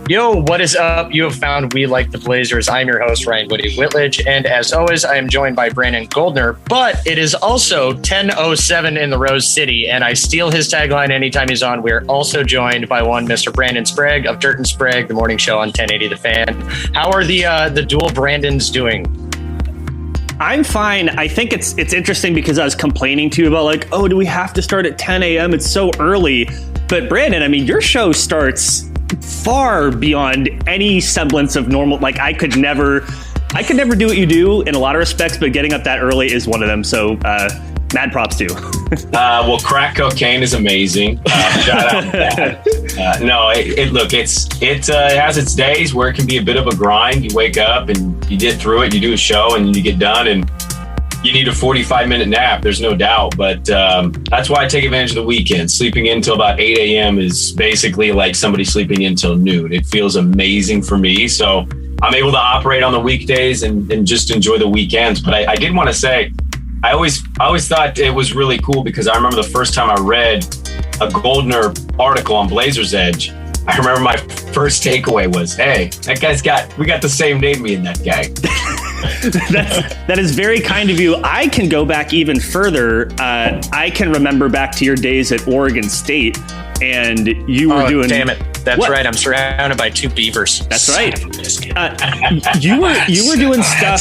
Yo, what is up? You have found We Like the Blazers. I'm your host, Ryan Woody Whitledge. And as always, I am joined by Brandon Goldner. But it is also 10:07 in the Rose City, and I steal his tagline anytime he's on. We are also joined by one Mr. Brandon Sprague of Dirt and Sprague, the morning show on 1080 The Fan. How are the dual Brandons doing? I'm fine. I think it's interesting because I was complaining to you about like, oh, do we have to start at 10 a.m.? It's so early. But Brandon, I mean, your show starts far beyond any semblance of normal. Like I could never do what you do in a lot of respects, but getting up that early is one of them. So mad props to you. Well, crack cocaine is amazing. Shout out to that. No, it has its days where it can be a bit of a grind. You wake up and you get through it, you do a show and you get done and you need a 45-minute nap. There's no doubt. But that's why I take advantage of the weekend. Sleeping in until about 8 a.m. is basically like somebody sleeping in until noon. It feels amazing for me. So I'm able to operate on the weekdays and just enjoy the weekends. But I did want to say, I always thought it was really cool because I remember the first time I read a Goldner article on Blazers Edge. I remember my first takeaway was, hey, we got the same name, me and that guy. That is very kind of you. I can go back even further. I can remember back to your days at Oregon State, and you were doing. Damn it! That's what? Right. I'm surrounded by two beavers. That's right. You were doing stuff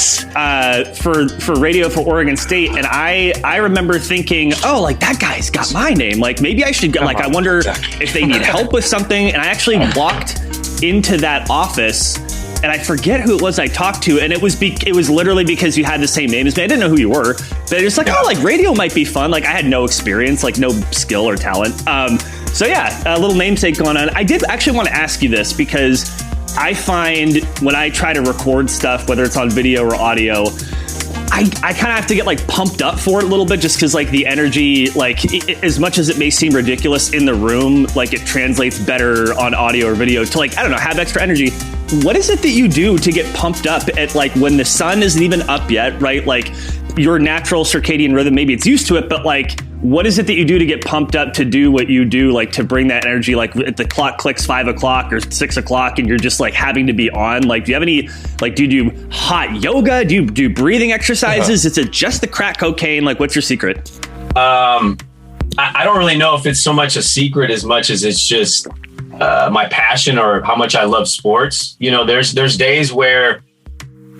for radio for Oregon State, and I remember thinking, oh, like that guy's got my name. Like maybe I should go. Like I wonder if they need help with something. And I actually walked into that office. And I forget who it was I talked to, and it was literally because you had the same name as me. I didn't know who you were, but it's like, oh, like radio might be fun. Like I had no experience, like no skill or talent. So yeah, a little namesake going on. I did actually want to ask you this because I find when I try to record stuff, whether it's on video or audio, I kind of have to get like pumped up for it a little bit just because like the energy, like as much as it may seem ridiculous in the room, like it translates better on audio or video to like, I don't know, have extra energy. What is it that you do to get pumped up at like when the sun isn't even up yet, right? Like your natural circadian rhythm, maybe it's used to it, but like, what is it that you do to get pumped up to do what you do, like to bring that energy, like if the clock clicks 5 o'clock or 6 o'clock and you're just like having to be on? Like, do you have any, like, do you do hot yoga? Do you do breathing exercises? Is it just the crack cocaine? Like, what's your secret? I don't really know if it's so much a secret as much as it's just my passion or how much I love sports. You know, there's days where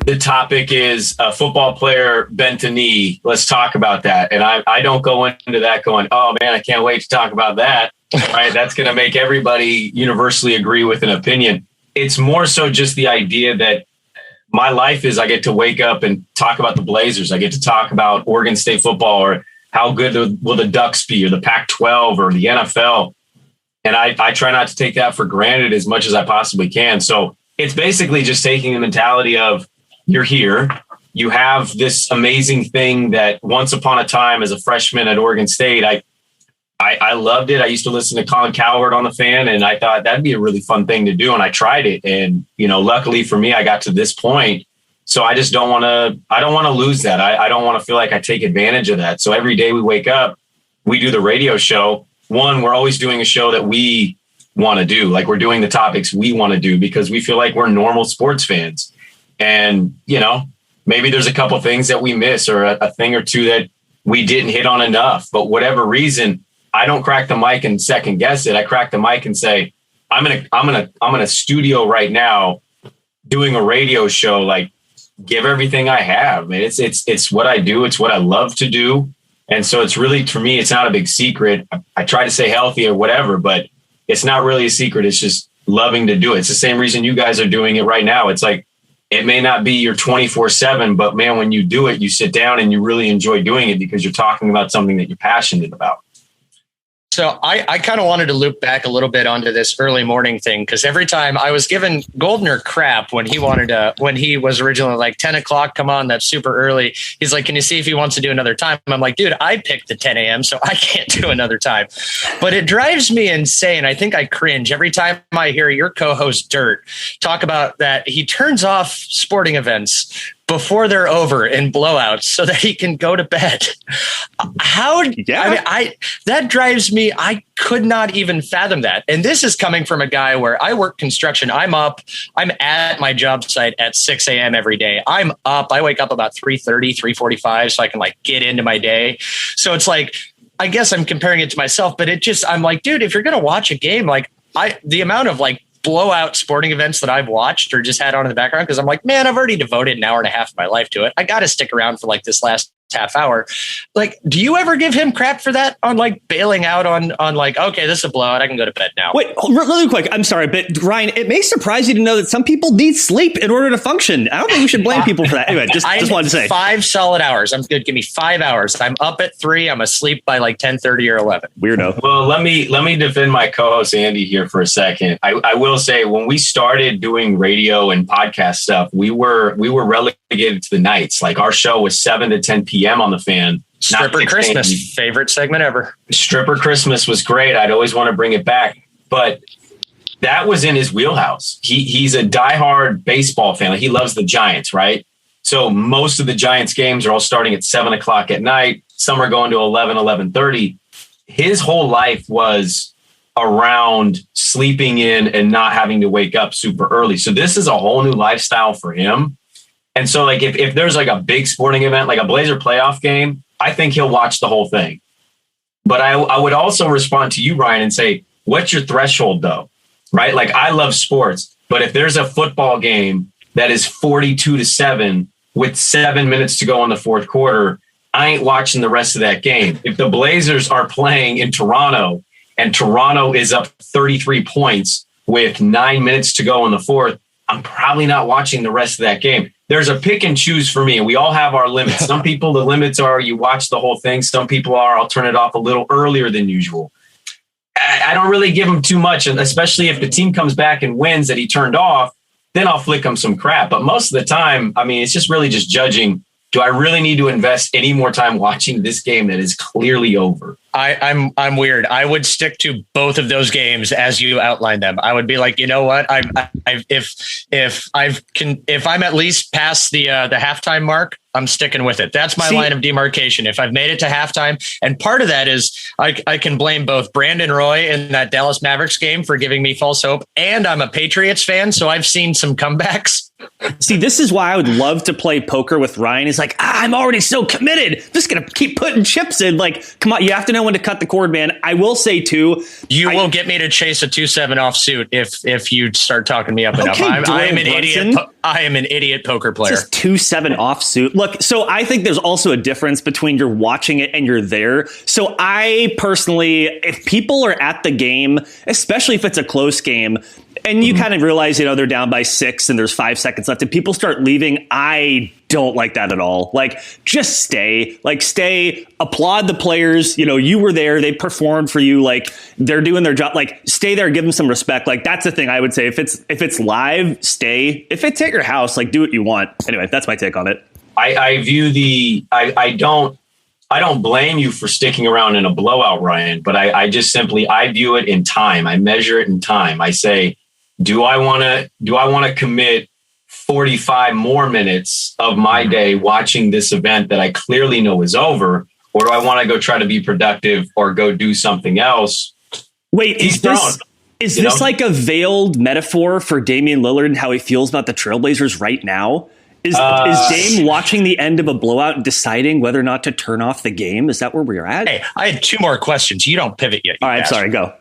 the topic is a football player bent a knee. Let's talk about that. And I don't go into that going, oh man, I can't wait to talk about that. Right? That's going to make everybody universally agree with an opinion. It's more so just the idea that my life is I get to wake up and talk about the Blazers. I get to talk about Oregon State football or how good will the Ducks be or the Pac-12 or the NFL. And I try not to take that for granted as much as I possibly can. So it's basically just taking the mentality of you're here. You have this amazing thing that once upon a time as a freshman at Oregon State, I loved it. I used to listen to Colin Cowherd on the Fan, and I thought that'd be a really fun thing to do. And I tried it. And, you know, luckily for me, I got to this point. So I just don't want to lose that. I don't want to feel like I take advantage of that. So every day we wake up, we do the radio show. One, we're always doing a show that we want to do. Like we're doing the topics we want to do because we feel like we're normal sports fans. And, you know, maybe there's a couple things that we miss or a thing or two that we didn't hit on enough. But whatever reason, I don't crack the mic and second guess it. I crack the mic and say, I'm in a studio right now doing a radio show, like give everything I have. Man, it's what I do. It's what I love to do. And so it's really, for me, it's not a big secret. I try to stay healthy or whatever, but it's not really a secret. It's just loving to do it. It's the same reason you guys are doing it right now. It's like, it may not be your 24/7, but man, when you do it, you sit down and you really enjoy doing it because you're talking about something that you're passionate about. So I kind of wanted to loop back a little bit onto this early morning thing, because every time I was giving Goldner crap when he was originally like 10 o'clock, come on, that's super early. He's like, can you see if he wants to do another time? I'm like, dude, I picked the 10 a.m. so I can't do another time. But it drives me insane. I think I cringe every time I hear your co-host Dirt talk about that he turns off sporting events before they're over in blowouts so that he can go to bed. That drives me. I could not even fathom that. And this is coming from a guy where I work construction. I'm at my job site at 6 a.m. every day. I'm up. I wake up about 3:30, 3:45 so I can like get into my day. So it's like, I guess I'm comparing it to myself, but I'm like, dude, if you're going to watch a game, like the amount of like blowout sporting events that I've watched or just had on in the background, because I'm like, man, I've already devoted an hour and a half of my life to it. I got to stick around for like this last half hour. Like, do you ever give him crap for that on like bailing out on like, okay, this is a blowout, I can go to bed now? Wait, really quick, I'm sorry, but Ryan, it may surprise you to know that some people need sleep in order to function. I don't think we should blame people for that. Anyway, just wanted to say 5 solid hours. I'm good. Give me 5 hours. I'm up at 3. I'm asleep by like 10:30 or 11. Weirdo. Well, let me defend my co-host Andy here for a second. I will say, when we started doing radio and podcast stuff, we were relegated to the nights. Like, our show was 7 to 10 p.m. on the Fan. Stripper Christmas, favorite segment ever. Stripper Christmas was great. I'd always want to bring it back, but that was in his wheelhouse. He's a diehard baseball fan. Like, he loves the Giants, right? So most of the Giants games are all starting at 7 o'clock at night. Some are going to 11:30. His whole life was around sleeping in and not having to wake up super early. So this is a whole new lifestyle for him. And so, like, if there's like a big sporting event, like a Blazer playoff game, I think he'll watch the whole thing. But I would also respond to you, Ryan, and say, what's your threshold though? Right? Like, I love sports, but if there's a football game that is 42-7 with 7 minutes to go in the fourth quarter, I ain't watching the rest of that game. If the Blazers are playing in Toronto and Toronto is up 33 points with 9 minutes to go in the fourth, I'm probably not watching the rest of that game. There's a pick and choose for me, and we all have our limits. Some people, the limits are you watch the whole thing. Some people are, I'll turn it off a little earlier than usual. I don't really give him too much, and especially if the team comes back and wins that he turned off, then I'll flick him some crap. But most of the time, I mean, it's just really just judging, do I really need to invest any more time watching this game that is clearly over? I'm weird. I would stick to both of those games as you outlined them. I would be like, you know what? If I'm at least past the halftime mark, I'm sticking with it. That's my line of demarcation. If I've made it to halftime, and part of that is I can blame both Brandon Roy in that Dallas Mavericks game for giving me false hope, and I'm a Patriots fan, so I've seen some comebacks. See, this is why I would love to play poker with Ryan. He's like, I'm already so committed. I'm just going to keep putting chips in. Like, come on, you have to know when to cut the cord, man. I will say, too. You will get me to chase a 2-7 offsuit if you start talking me up enough. I am an idiot. I am an idiot poker player. Just 2-7 offsuit. Look, so I think there's also a difference between you're watching it and you're there. So I personally, if people are at the game, especially if it's a close game, and you kind of realize, they're down by 6 and there's 5 seconds left and people start leaving, I don't like that at all. Like, just stay, applaud the players. You were there. They performed for you. Like, they're doing their job. Like, stay there, give them some respect. Like, that's the thing I would say. If it's live, stay. If it's at your house, like, do what you want. Anyway, that's my take on it. I view I don't blame you for sticking around in a blowout, Ryan, but I just simply, I view it in time. I measure it in time. I say, do I want to commit 45 more minutes of my day watching this event that I clearly know is over, or do I want to go try to be productive or go do something else? Wait, is this like a veiled metaphor for Damian Lillard and how he feels about the Trailblazers right now? Is Dame watching the end of a blowout and deciding whether or not to turn off the game? Is that where we're at? Hey, I had 2 more questions. You don't pivot yet. All right, sorry, go.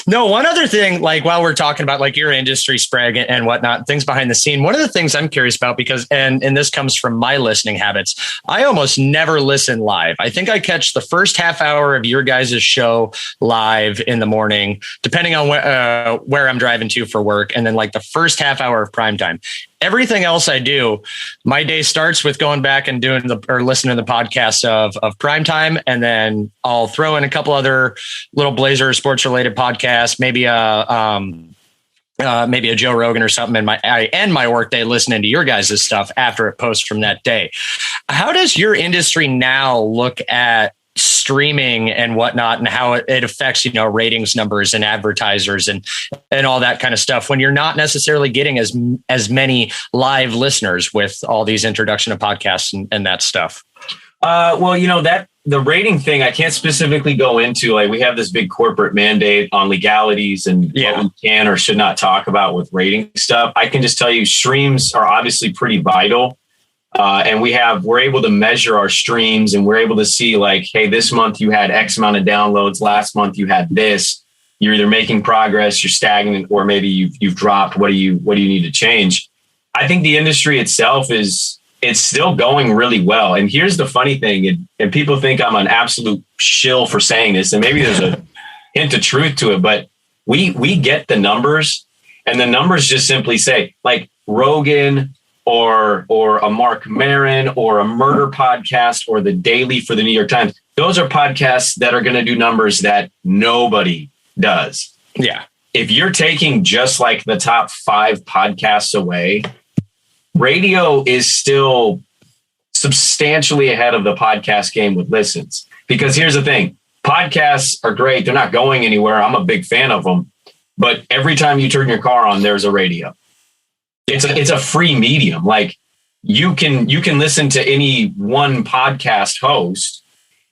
No, one other thing, like while we're talking about like your industry, Sprague, and whatnot, things behind the scene, one of the things I'm curious about, because, and this comes from my listening habits, I almost never listen live. I think I catch the first half hour of your guys' show live in the morning, depending on where I'm driving to for work, and then like the first half hour of primetime. Everything else I do, my day starts with going back and listening to the podcast of Primetime, and then I'll throw in a couple other little Blazer sports related podcasts, maybe a Joe Rogan or something. And I end my workday listening to your guys' stuff after it posts from that day. How does your industry now look at streaming and whatnot and how it affects, ratings numbers and advertisers and all that kind of stuff when you're not necessarily getting as many live listeners with all these introduction of podcasts and that stuff? That the rating thing, I can't specifically go into. Like, we have this big corporate mandate on legalities and what we can or should not talk about with rating stuff. I can just tell you streams are obviously pretty vital. And we're able to measure our streams, and we're able to see like, hey, this month you had X amount of downloads. Last month you had this. You're either making progress, you're stagnant, or maybe you've dropped. What do you need to change? I think the industry itself it's still going really well. And here's the funny thing, and people think I'm an absolute shill for saying this, and maybe there's a hint of truth to it, but we get the numbers, and the numbers just simply say like Rogan or a Mark Maron or a murder podcast or the Daily for the New York Times. Those are podcasts that are going to do numbers that nobody does. Yeah. If you're taking just like the top 5 podcasts away, radio is still substantially ahead of the podcast game with listens. Because here's the thing, podcasts are great. They're not going anywhere. I'm a big fan of them. But every time you turn your car on, there's a radio. It's a free medium. Like you can listen to any one podcast host.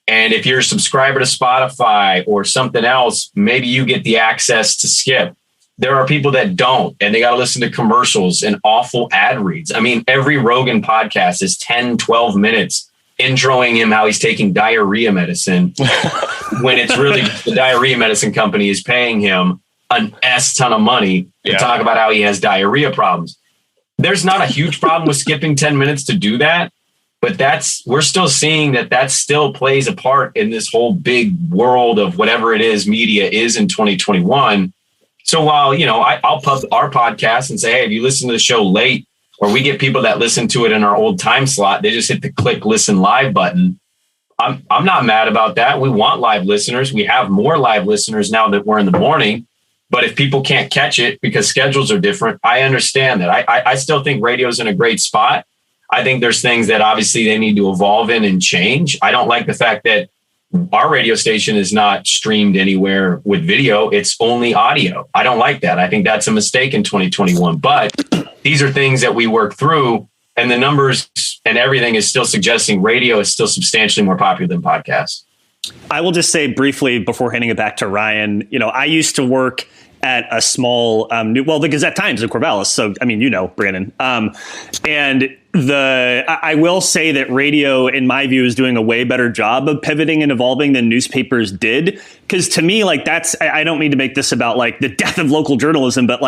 And if you're a subscriber to Spotify or something else, maybe you get the access to skip. There are people that don't, and they got to listen to commercials and awful ad reads. I mean, every Rogan podcast is 10, 12 minutes introing him how he's taking diarrhea medicine when it's really the diarrhea medicine company is paying him an S ton of money to talk about how he has diarrhea problems. There's not a huge problem with skipping 10 minutes to do that, but we're still seeing that still plays a part in this whole big world of whatever it is media is in 2021. So while, I'll pub our podcast and say, hey, if you listen to the show late, or we get people that listen to it in our old time slot, they just hit the click listen live button. I'm not mad about that. We want live listeners. We have more live listeners now that we're in the morning. But if people can't catch it because schedules are different, I understand that. I still think radio's in a great spot. I think there's things that obviously they need to evolve in and change. I don't like the fact that our radio station is not streamed anywhere with video. It's only audio. I don't like that. I think that's a mistake in 2021. But these are things that we work through, and the numbers and everything is still suggesting radio is still substantially more popular than podcasts. I will just say briefly before handing it back to Ryan, I used to work at a small, the Gazette Times in Corvallis. So, Brandon. And I will say that radio, in my view, is doing a way better job of pivoting and evolving than newspapers did. Because to me, I don't mean to make this about the death of local journalism, but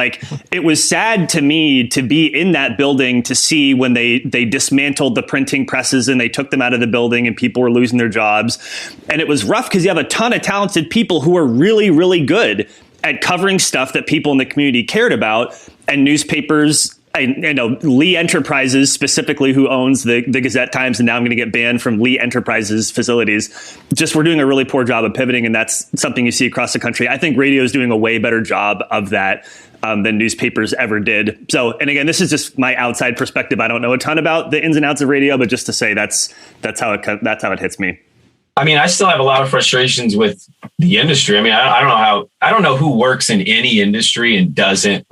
it was sad to me to be in that building to see when they dismantled the printing presses and they took them out of the building and people were losing their jobs. And it was rough because you have a ton of talented people who are really, really good at covering stuff that people in the community cared about, and newspapers. Lee Enterprises specifically, who owns the Gazette Times, and now I'm going to get banned from Lee Enterprises facilities. We're doing a really poor job of pivoting, and that's something you see across the country. I think radio is doing a way better job of that than newspapers ever did. So, and again, this is just my outside perspective. I don't know a ton about the ins and outs of radio, but just to say that's how it hits me. I mean, I still have a lot of frustrations with the industry. I mean, I don't know who works in any industry and doesn't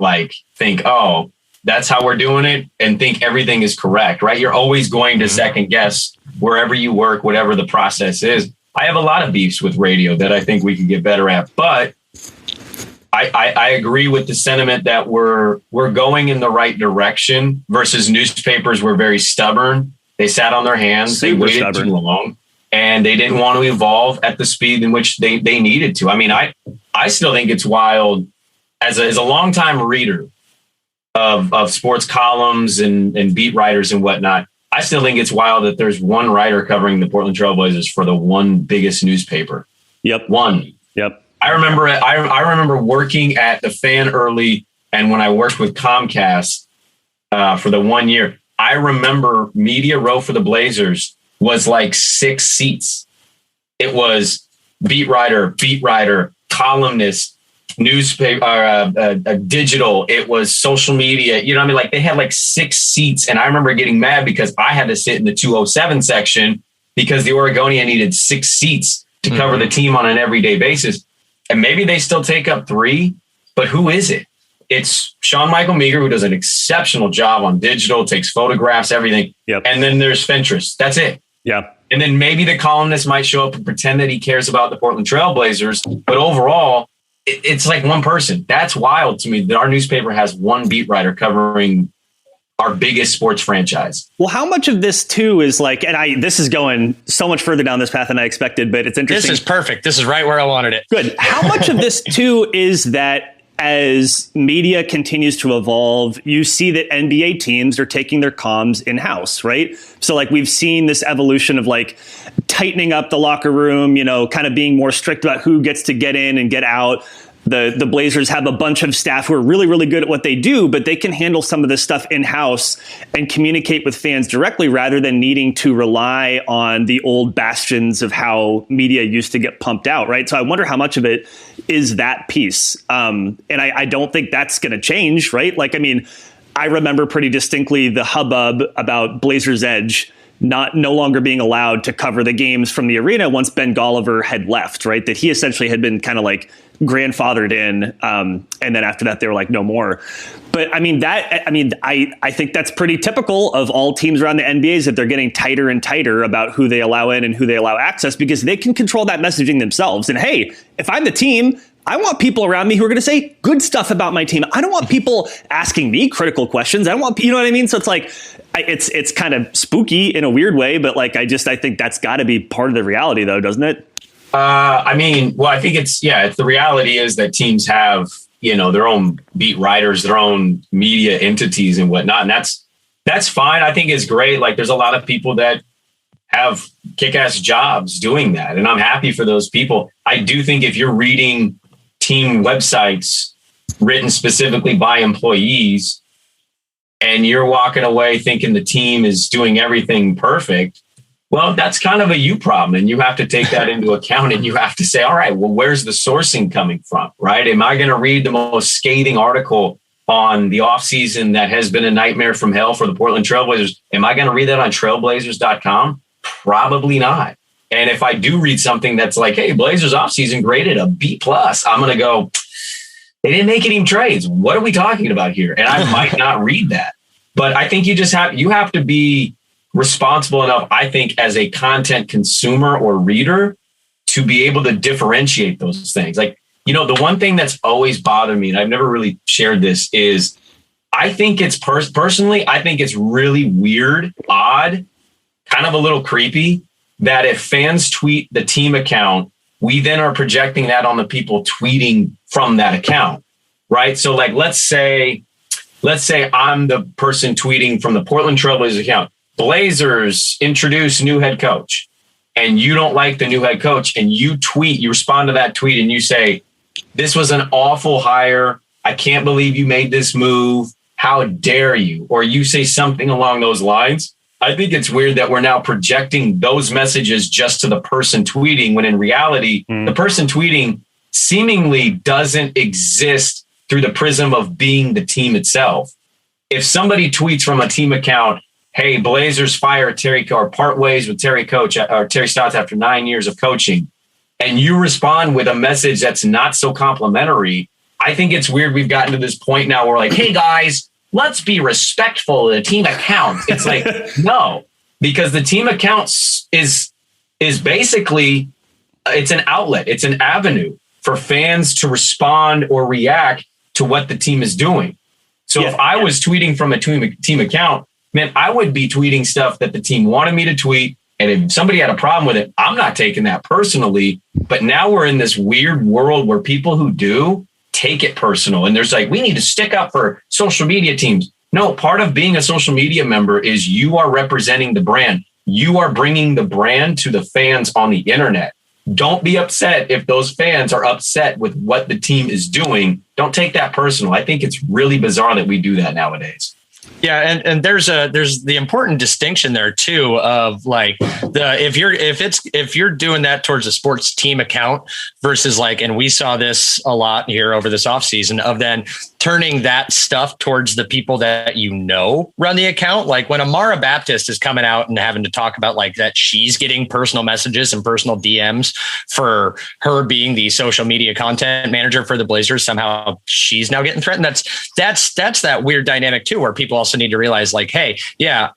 think, oh, that's how we're doing it, and think everything is correct, right? You're always going to second guess wherever you work, whatever the process is. I have a lot of beefs with radio that I think we could get better at, but I agree with the sentiment that we're going in the right direction versus newspapers were very stubborn. They sat on their hands. They waited too long. And they didn't want to evolve at the speed in which they needed to. I mean, I still think it's wild as a longtime reader of sports columns and beat writers and whatnot. I still think it's wild that there's one writer covering the Portland Trailblazers for the one biggest newspaper. Yep. One. Yep. I remember working at the Fan early, and when I worked with Comcast for the 1 year, I remember Media Row for the Blazers was 6 seats. It was beat writer, columnist, newspaper, digital. It was social media. You know what I mean? They had 6 seats. And I remember getting mad because I had to sit in the 207 section because the Oregonian needed 6 seats to cover the team on an everyday basis. And maybe they still take up 3, but who is it? It's Sean Michael Meager, who does an exceptional job on digital, takes photographs, everything. Yep. And then there's Fentress. That's it. Yeah. And then maybe the columnist might show up and pretend that he cares about the Portland Trailblazers. But overall, it's like one person. That's wild to me that our newspaper has one beat writer covering our biggest sports franchise. Well, how much of this too is like, and this is going so much further down this path than I expected, but it's interesting. This is perfect. This is right where I wanted it. Good. How much of this too is that as media continues to evolve, you see that NBA teams are taking their comms in-house, right? So like we've seen this evolution of like tightening up the locker room, kind of being more strict about who gets to get in and get out. The Blazers have a bunch of staff who are really, really good at what they do, but they can handle some of this stuff in-house and communicate with fans directly rather than needing to rely on the old bastions of how media used to get pumped out, right? So I wonder how much of it is that piece. And I don't think that's going to change, right? Like, I mean, I remember pretty distinctly the hubbub about Blazers Edge no longer being allowed to cover the games from the arena once Ben Golliver had left, right? That he essentially had been kind of like grandfathered in. And then after that, they were like, no more. But I mean, I think that's pretty typical of all teams around the NBA is that they're getting tighter and tighter about who they allow in and who they allow access because they can control that messaging themselves. And hey, if I'm the team, I want people around me who are going to say good stuff about my team. I don't want people asking me critical questions. I don't want, you know what I mean? So it's like, it's kind of spooky in a weird way, but like, I think that's got to be part of the reality though, doesn't it? I think it's the reality is that teams have, their own beat writers, their own media entities and whatnot. And that's fine. I think it's great. Like there's a lot of people that have kick-ass jobs doing that. And I'm happy for those people. I do think if you're reading team websites written specifically by employees and you're walking away thinking the team is doing everything perfect, well, that's kind of a you problem. And you have to take that into account and you have to say, all right, well, where's the sourcing coming from, right? Am I going to read the most scathing article on the offseason that has been a nightmare from hell for the Portland Trailblazers? Am I going to read that on trailblazers.com? Probably not. And if I do read something that's like, hey, Blazers offseason graded a B+, I'm going to go, they didn't make any trades. What are we talking about here? And I might not read that. But I think you have to be responsible enough, I think, as a content consumer or reader to be able to differentiate those things. Like, the one thing that's always bothered me, and I've never really shared this, is I think it's personally, I think it's really weird, odd, kind of a little creepy that if fans tweet the team account, we then are projecting that on the people tweeting from that account, right? So like, let's say I'm the person tweeting from the Portland Trailblazers account, Blazers introduce new head coach, and you don't like the new head coach and you respond to that tweet and you say, this was an awful hire. I can't believe you made this move. How dare you? Or you say something along those lines. I think it's weird that we're now projecting those messages just to the person tweeting when in reality, the person tweeting seemingly doesn't exist through the prism of being the team itself. If somebody tweets from a team account, hey, Blazers fire Terry or part ways with Terry Stotts after 9 years of coaching, and you respond with a message that's not so complimentary, I think it's weird we've gotten to this point now where like, hey guys, let's be respectful of the team account. It's like, no, because the team account is basically, it's an outlet. It's an avenue for fans to respond or react to what the team is doing. So if I was tweeting from a team account, man, I would be tweeting stuff that the team wanted me to tweet. And if somebody had a problem with it, I'm not taking that personally. But now we're in this weird world where people who do take it personal. And there's like, we need to stick up for social media teams. No, part of being a social media member is you are representing the brand. You are bringing the brand to the fans on the internet. Don't be upset if those fans are upset with what the team is doing. Don't take that personal. I think it's really bizarre that we do that nowadays. Yeah, and there's the important distinction there too of like if you're doing that towards a sports team account versus like, and we saw this a lot here over this offseason of then turning that stuff towards the people that run the account. Like when Amara Baptist is coming out and having to talk about like that she's getting personal messages and personal DMs for her being the social media content manager for the Blazers. Somehow she's now getting threatened. That's that weird dynamic too, where people also need to realize like, hey, yeah,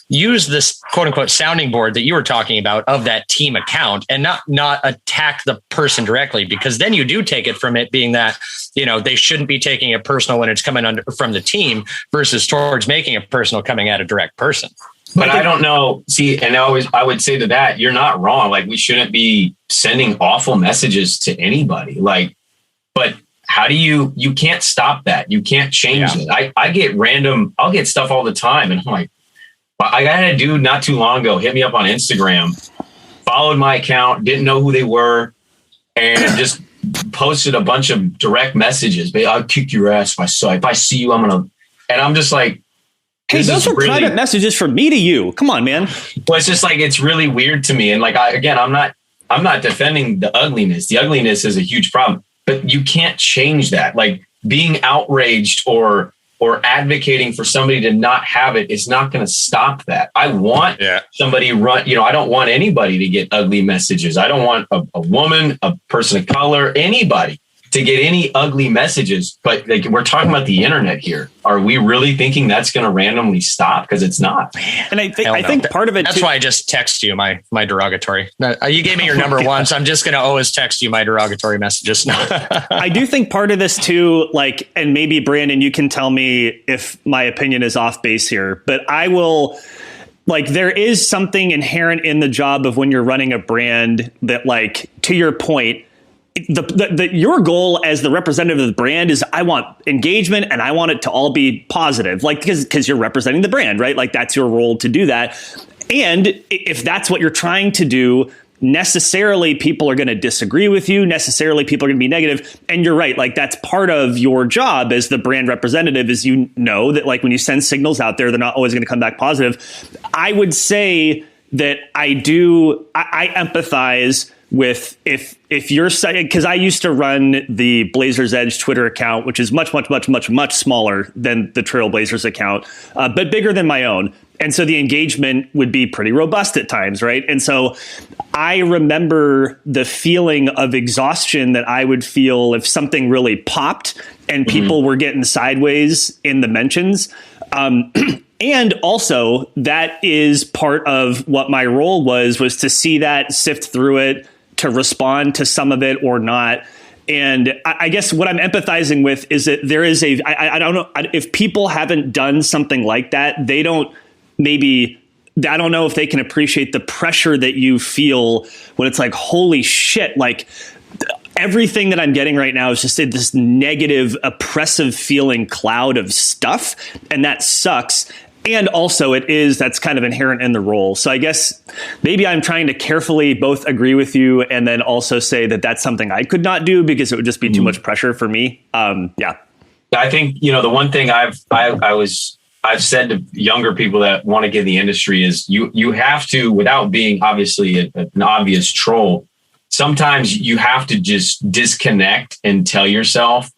use this quote unquote sounding board that you were talking about of that team account and not attack the person directly, because then you do take it from it being that, they shouldn't be taking it personal when it's coming from the team versus towards making it personal coming at a direct person. But I don't know. See, and I would say to that, you're not wrong. Like we shouldn't be sending awful messages to anybody. Like, but how do you can't stop that. You can't change it. I'll get stuff all the time. And I'm like, I got a dude not too long ago, hit me up on Instagram, followed my account, didn't know who they were, and just posted a bunch of direct messages. I'll kick your ass if I see you, I'm gonna. And I'm just like, hey, those are really private messages from me to you. Come on, man. Well, it's just like it's really weird to me. And like I'm not defending the ugliness. The ugliness is a huge problem, but you can't change that. Like being outraged or advocating for somebody to not have it is not going to stop that. I want somebody I don't want anybody to get ugly messages. I don't want a woman, a person of color, anybody to get any ugly messages. But like, we're talking about the internet here. Are we really thinking that's going to randomly stop? Because it's not. And I think part of it, that's why I just text you my derogatory. You gave me your number once. I'm just going to always text you my derogatory messages. I do think part of this too, like, and maybe Brandon, you can tell me if my opinion is off base here, but I will. Like there is something inherent in the job of when you're running a brand that, like, to your point, your goal as the representative of the brand is I want engagement and I want it to all be positive, like, because you're representing the brand, right? Like that's your role to do that. And if that's what you're trying to do, necessarily people are going to disagree with you. Necessarily people are going to be negative. And you're right. Like that's part of your job as the brand representative is, that like when you send signals out there, they're not always going to come back positive. I would say that I empathize with if you're saying, because I used to run the Blazers Edge Twitter account, which is much smaller than the Trailblazers account, but bigger than my own. And so the engagement would be pretty robust at times, right? And so I remember the feeling of exhaustion that I would feel if something really popped and people were getting sideways in the mentions. And also that is part of what my role was to see that, sift through it, to respond to some of it or not. And I guess what I'm empathizing with is that there is I don't know if people haven't done something like that, I don't know if they can appreciate the pressure that you feel when it's like, holy shit, like everything that I'm getting right now is just this negative, oppressive feeling cloud of stuff. And that sucks. And also that's kind of inherent in the role. So I guess maybe I'm trying to carefully both agree with you and then also say that that's something I could not do because it would just be too much pressure for me. Yeah. I think, the one thing I've said to younger people that want to get in the industry is you have to, without being obviously an obvious troll, sometimes you have to just disconnect and tell yourself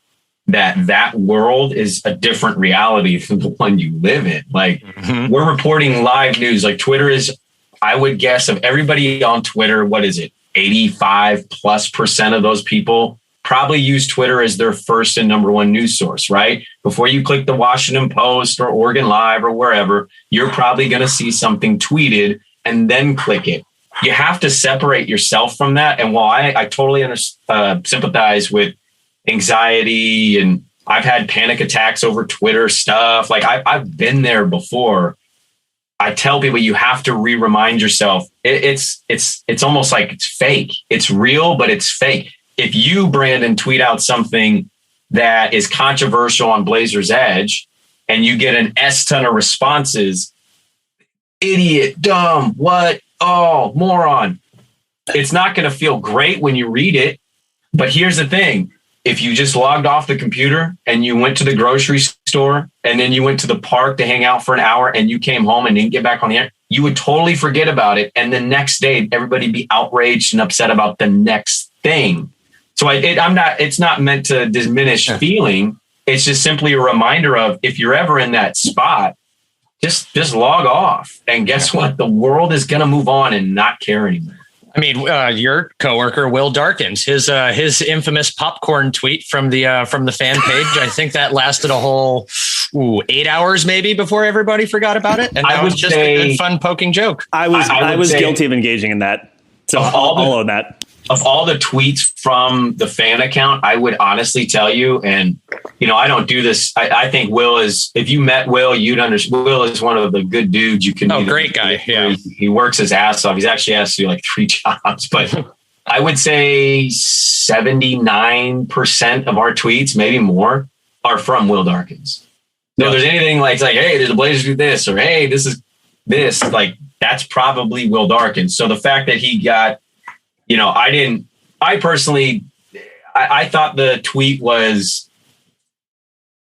that world is a different reality from the one you live in. Like we're reporting live news. Like Twitter is, I would guess of everybody on Twitter, what is it? 85+% of those people probably use Twitter as their first and number one news source, right? Before you click the Washington Post or Oregon Live or wherever, you're probably going to see something tweeted and then click it. You have to separate yourself from that. And while I totally sympathize with anxiety and I've had panic attacks over Twitter stuff, like I've been there before. I tell people you have to remind yourself it's almost like it's fake. It's real, but it's fake. If you, Brandon, tweet out something that is controversial on Blazers Edge and you get an S ton of responses, idiot, dumb, what, oh, moron, it's not going to feel great when you read it. But here's the thing. If you just logged off the computer and you went to the grocery store and then you went to the park to hang out for an hour and you came home and didn't get back on the air, you would totally forget about it. And the next day, everybody be outraged and upset about the next thing. So it's not meant to diminish feeling. It's just simply a reminder of, if you're ever in that spot, just log off. And guess what? The world is going to move on and not care anymore. I mean, your coworker Will Darkins, his infamous popcorn tweet from the fan page. I think that lasted a whole 8 hours maybe before everybody forgot about it, and that was just a good, fun poking joke. I was guilty of engaging in that, so I'll own that. Of all the tweets from the fan account, I would honestly tell you, and I don't do this. I think Will is, if you met Will, you'd understand. Will is one of the good dudes you can meet. Oh, great guy. Yeah. He works his ass off. He's actually has to do like 3 jobs, but I would say 79% of our tweets, maybe more, are from Will Darkins. So if there's anything like, hey, the Blazers do this, or hey, this is this, like, that's probably Will Darkins. So the fact that he got, I thought the tweet was,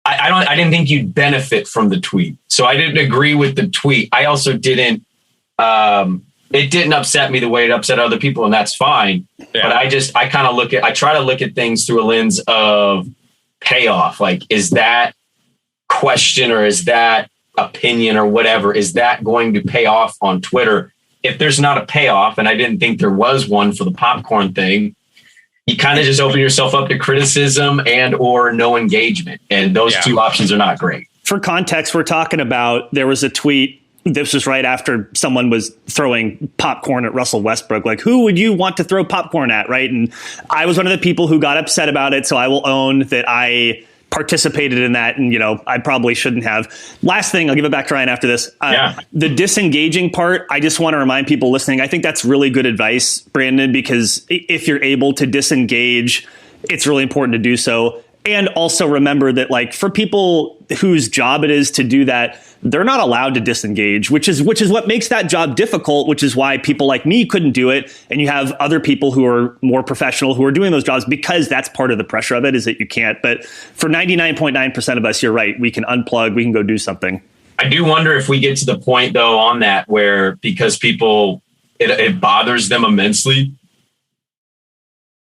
I didn't think you'd benefit from the tweet. So I didn't agree with the tweet. I also didn't, it didn't upset me the way it upset other people, and that's fine. Yeah. But I try to look at things through a lens of payoff. Like, is that question or is that opinion or whatever, is that going to pay off on Twitter? If there's not a payoff, and I didn't think there was one for the popcorn thing, you kind of just open yourself up to criticism and or no engagement. And those two options are not great. For context, we're talking about, there was a tweet, this was right after someone was throwing popcorn at Russell Westbrook. Like, who would you want to throw popcorn at, right? And I was one of the people who got upset about it, so I will own that I participated in that, and I probably shouldn't have. Last thing, I'll give it back to Ryan after this. The disengaging part, I just want to remind people listening, I think that's really good advice, Brandon, because if you're able to disengage, it's really important to do so. And also remember that, like, for people whose job it is to do that, they're not allowed to disengage, which is what makes that job difficult, which is why people like me couldn't do it. And you have other people who are more professional who are doing those jobs, because that's part of the pressure of it, is that you can't. But for 99.9% of us, you're right. We can unplug. We can go do something. I do wonder if we get to the point, though, on that where, because people, it bothers them immensely.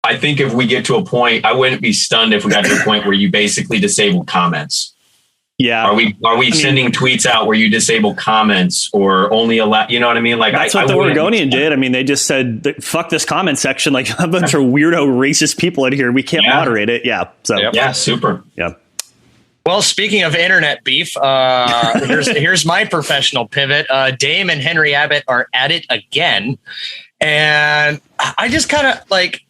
I think if we get to a point, I wouldn't be stunned if we got to a point where you basically disable comments. Yeah. Are we sending tweets out where you disable comments or only allow, you know what I mean? Like, that's what the Oregonian did. I mean, they just said, fuck this comment section. Like, a bunch of weirdo racist people in here. We can't moderate it. Yeah. So, yeah, super. Yeah. Well, speaking of internet beef, here's my professional pivot. Dame and Henry Abbott are at it again. And I just kind of like,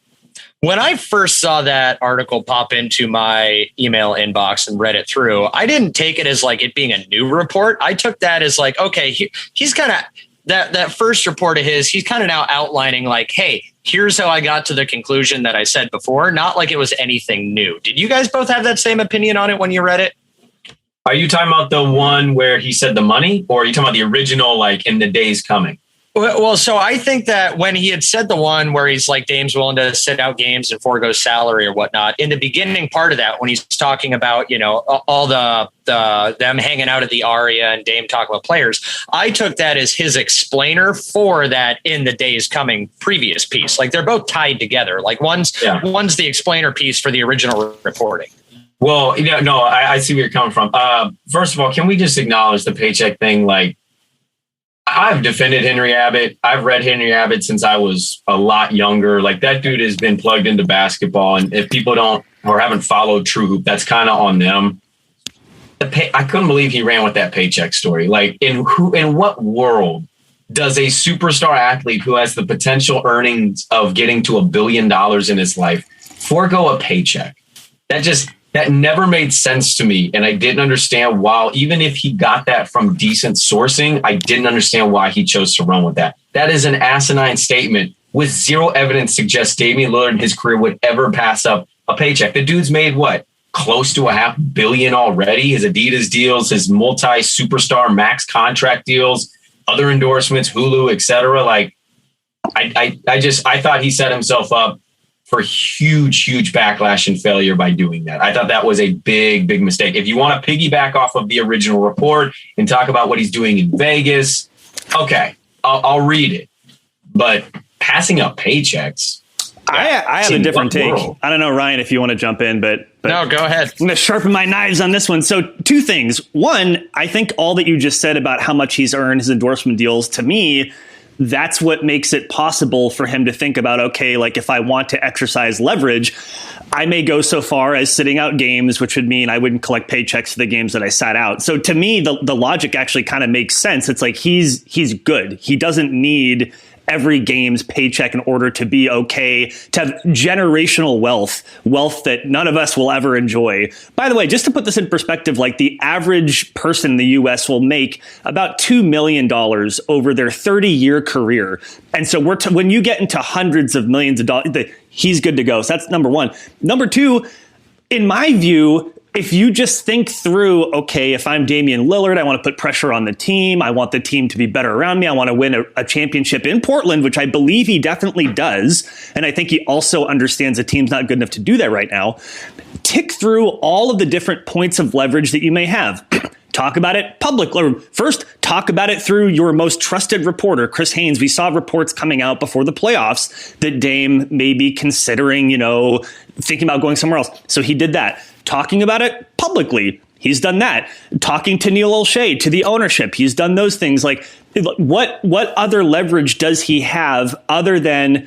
when I first saw that article pop into my email inbox and read it through, I didn't take it as like it being a new report. I took that as like, okay, he's kind of that first report of his, he's kind of now outlining like, hey, here's how I got to the conclusion that I said before. Not like it was anything new. Did you guys both have that same opinion on it when you read it? Are you talking about the one where he said the money, or are you talking about the original, like, in the days coming? Well, so I think that when he had said the one where he's like, Dame's willing to sit out games and forego salary or whatnot, in the beginning part of that, when he's talking about, all the them hanging out at the Aria and Dame talking about players, I took that as his explainer for that in the days coming previous piece. Like, they're both tied together. Like, one's the explainer piece for the original reporting. Well, no, I see where you're coming from. First of all, can we just acknowledge the paycheck thing? Like, I've defended Henry Abbott. I've read Henry Abbott since I was a lot younger. Like, that dude has been plugged into basketball. And if people don't or haven't followed True Hoop, that's kind of on them. I couldn't believe he ran with that paycheck story. Like, in what world does a superstar athlete who has the potential earnings of getting to $1 billion in his life forego a paycheck? That never made sense to me. And I didn't understand why, even if he got that from decent sourcing, I didn't understand why he chose to run with that. That is an asinine statement with zero evidence suggests Damian Lillard in his career would ever pass up a paycheck. The dude's made what? Close to $500 million already. His Adidas deals, his multi-superstar max contract deals, other endorsements, Hulu, etc. Like, I thought he set himself up for huge backlash and failure by doing that. I thought that was a big mistake. If you want to piggyback off of the original report and talk about what he's doing in Vegas, okay, I'll read it. But passing up paychecks, I have a different take. I don't know, Ryan, if you want to jump in, but no, go ahead. I'm going to sharpen my knives on this one. So 2 things. One, I think all that you just said about how much he's earned his endorsement deals, to me, that's what makes it possible for him to think about, okay, like if I want to exercise leverage, I may go so far as sitting out games, which would mean I wouldn't collect paychecks for the games that I sat out. So to me, the logic actually kind of makes sense. It's like he's good. He doesn't need every game's paycheck in order to be okay, to have generational wealth that none of us will ever enjoy. By the way, just to put this in perspective, like the average person in the US will make about $2 million over their 30-year career. And so when you get into hundreds of millions of dollars, he's good to go. So that's number one. Number two, in my view, if you just think through, okay, if I'm Damian Lillard, I want to put pressure on the team. I want the team to be better around me. I want to win a championship in Portland, which I believe he definitely does. And I think he also understands the team's not good enough to do that right now. Tick through all of the different points of leverage that you may have. Talk about it publicly. First, talk about it through your most trusted reporter, Chris Haynes. We saw reports coming out before the playoffs that Dame may be considering, thinking about going somewhere else. So he did that. Talking about it publicly. He's done that. Talking to Neil Olshey, to the ownership. He's done those things. Like, what other leverage does he have other than,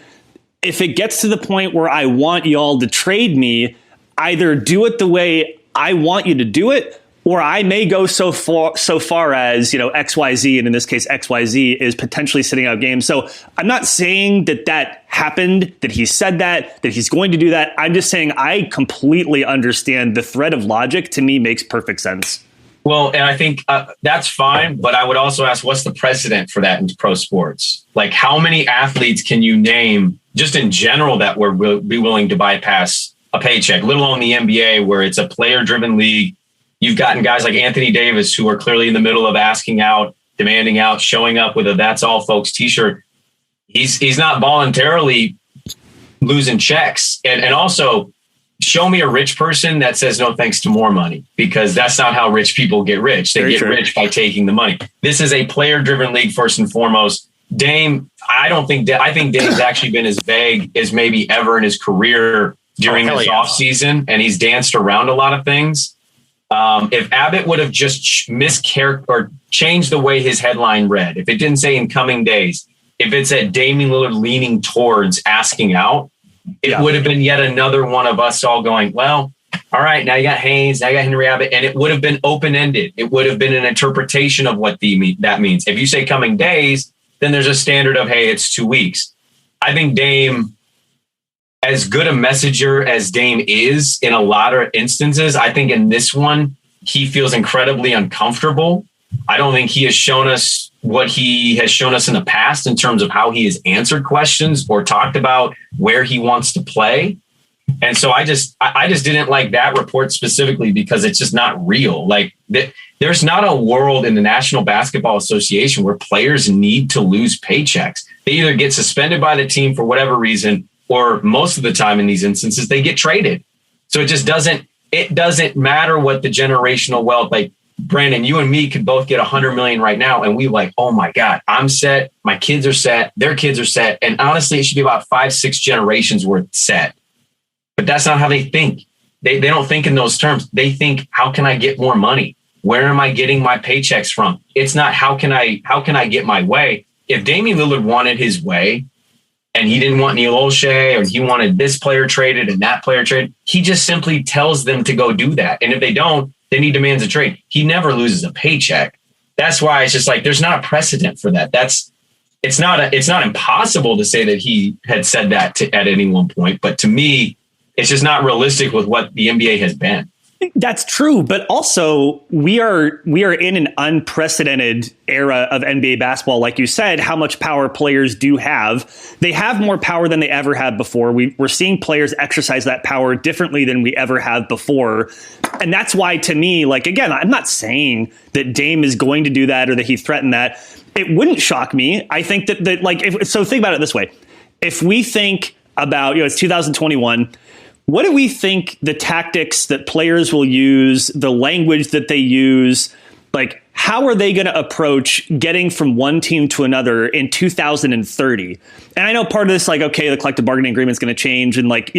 if it gets to the point where I want y'all to trade me, either do it the way I want you to do it, or I may go so far as, XYZ, and in this case, XYZ is potentially sitting out games. So I'm not saying that happened, that he said that he's going to do that. I'm just saying I completely understand the thread of logic. To me, makes perfect sense. Well, and I think that's fine. But I would also ask, what's the precedent for that in pro sports? Like, how many athletes can you name just in general that would be willing to bypass a paycheck, let alone the NBA, where it's a player-driven league? You've gotten guys like Anthony Davis who are clearly in the middle of asking out, demanding out, showing up with a "That's all, folks" T-shirt. He's not voluntarily losing checks. And also, show me a rich person that says no thanks to more money, because that's not how rich people get rich. They get rich by taking the money. This is a player-driven league first and foremost. Dame, I think Dame's actually been as vague as maybe ever in his career during this offseason, and he's danced around a lot of things. If Abbott would have just changed the way his headline read, if it didn't say "in coming days," if it said Damian Lillard leaning towards asking out, it would have been yet another one of us all going, well, all right, now you got Haynes, now you got Henry Abbott, and it would have been open-ended. It would have been an interpretation of what that means. If you say coming days, then there's a standard of, hey, it's 2 weeks. I think Dame, as good a messenger as Dame is in a lot of instances, I think in this one, he feels incredibly uncomfortable. I don't think he has shown us what he has shown us in the past in terms of how he has answered questions or talked about where he wants to play. And so I just didn't like that report specifically because it's just not real. Like there's not a world in the National Basketball Association where players need to lose paychecks. They either get suspended by the team for whatever reason, or most of the time in these instances, they get traded. So it doesn't matter what the generational wealth, like Brandon, you and me could both get 100 million right now. And we like, oh my God, I'm set. My kids are set. Their kids are set. And honestly, it should be about 5-6 generations worth set. But that's not how they think. They don't think in those terms. They think, how can I get more money? Where am I getting my paychecks from? It's not how can I get my way? If Damian Lillard wanted his way and he didn't want Neil Olshey, or he wanted this player traded and that player traded, he just simply tells them to go do that. And if they don't, then he demands a trade. He never loses a paycheck. That's why it's just like, there's not a precedent for that. It's not impossible to say that he had said that at any one point, but to me, it's just not realistic with what the NBA has been. That's true, but also we are in an unprecedented era of NBA basketball. Like you said, how much power players do have. They have more power than they ever had before. We're seeing players exercise that power differently than we ever have before. And that's why, to me, like, again, I'm not saying that Dame is going to do that or that he threatened that. It wouldn't shock me. I think that like, so think about it this way. If we think about, it's 2021. What do we think the tactics that players will use, the language that they use, like how are they going to approach getting from one team to another in 2030? And I know part of this, like, okay, the collective bargaining agreement is going to change and like,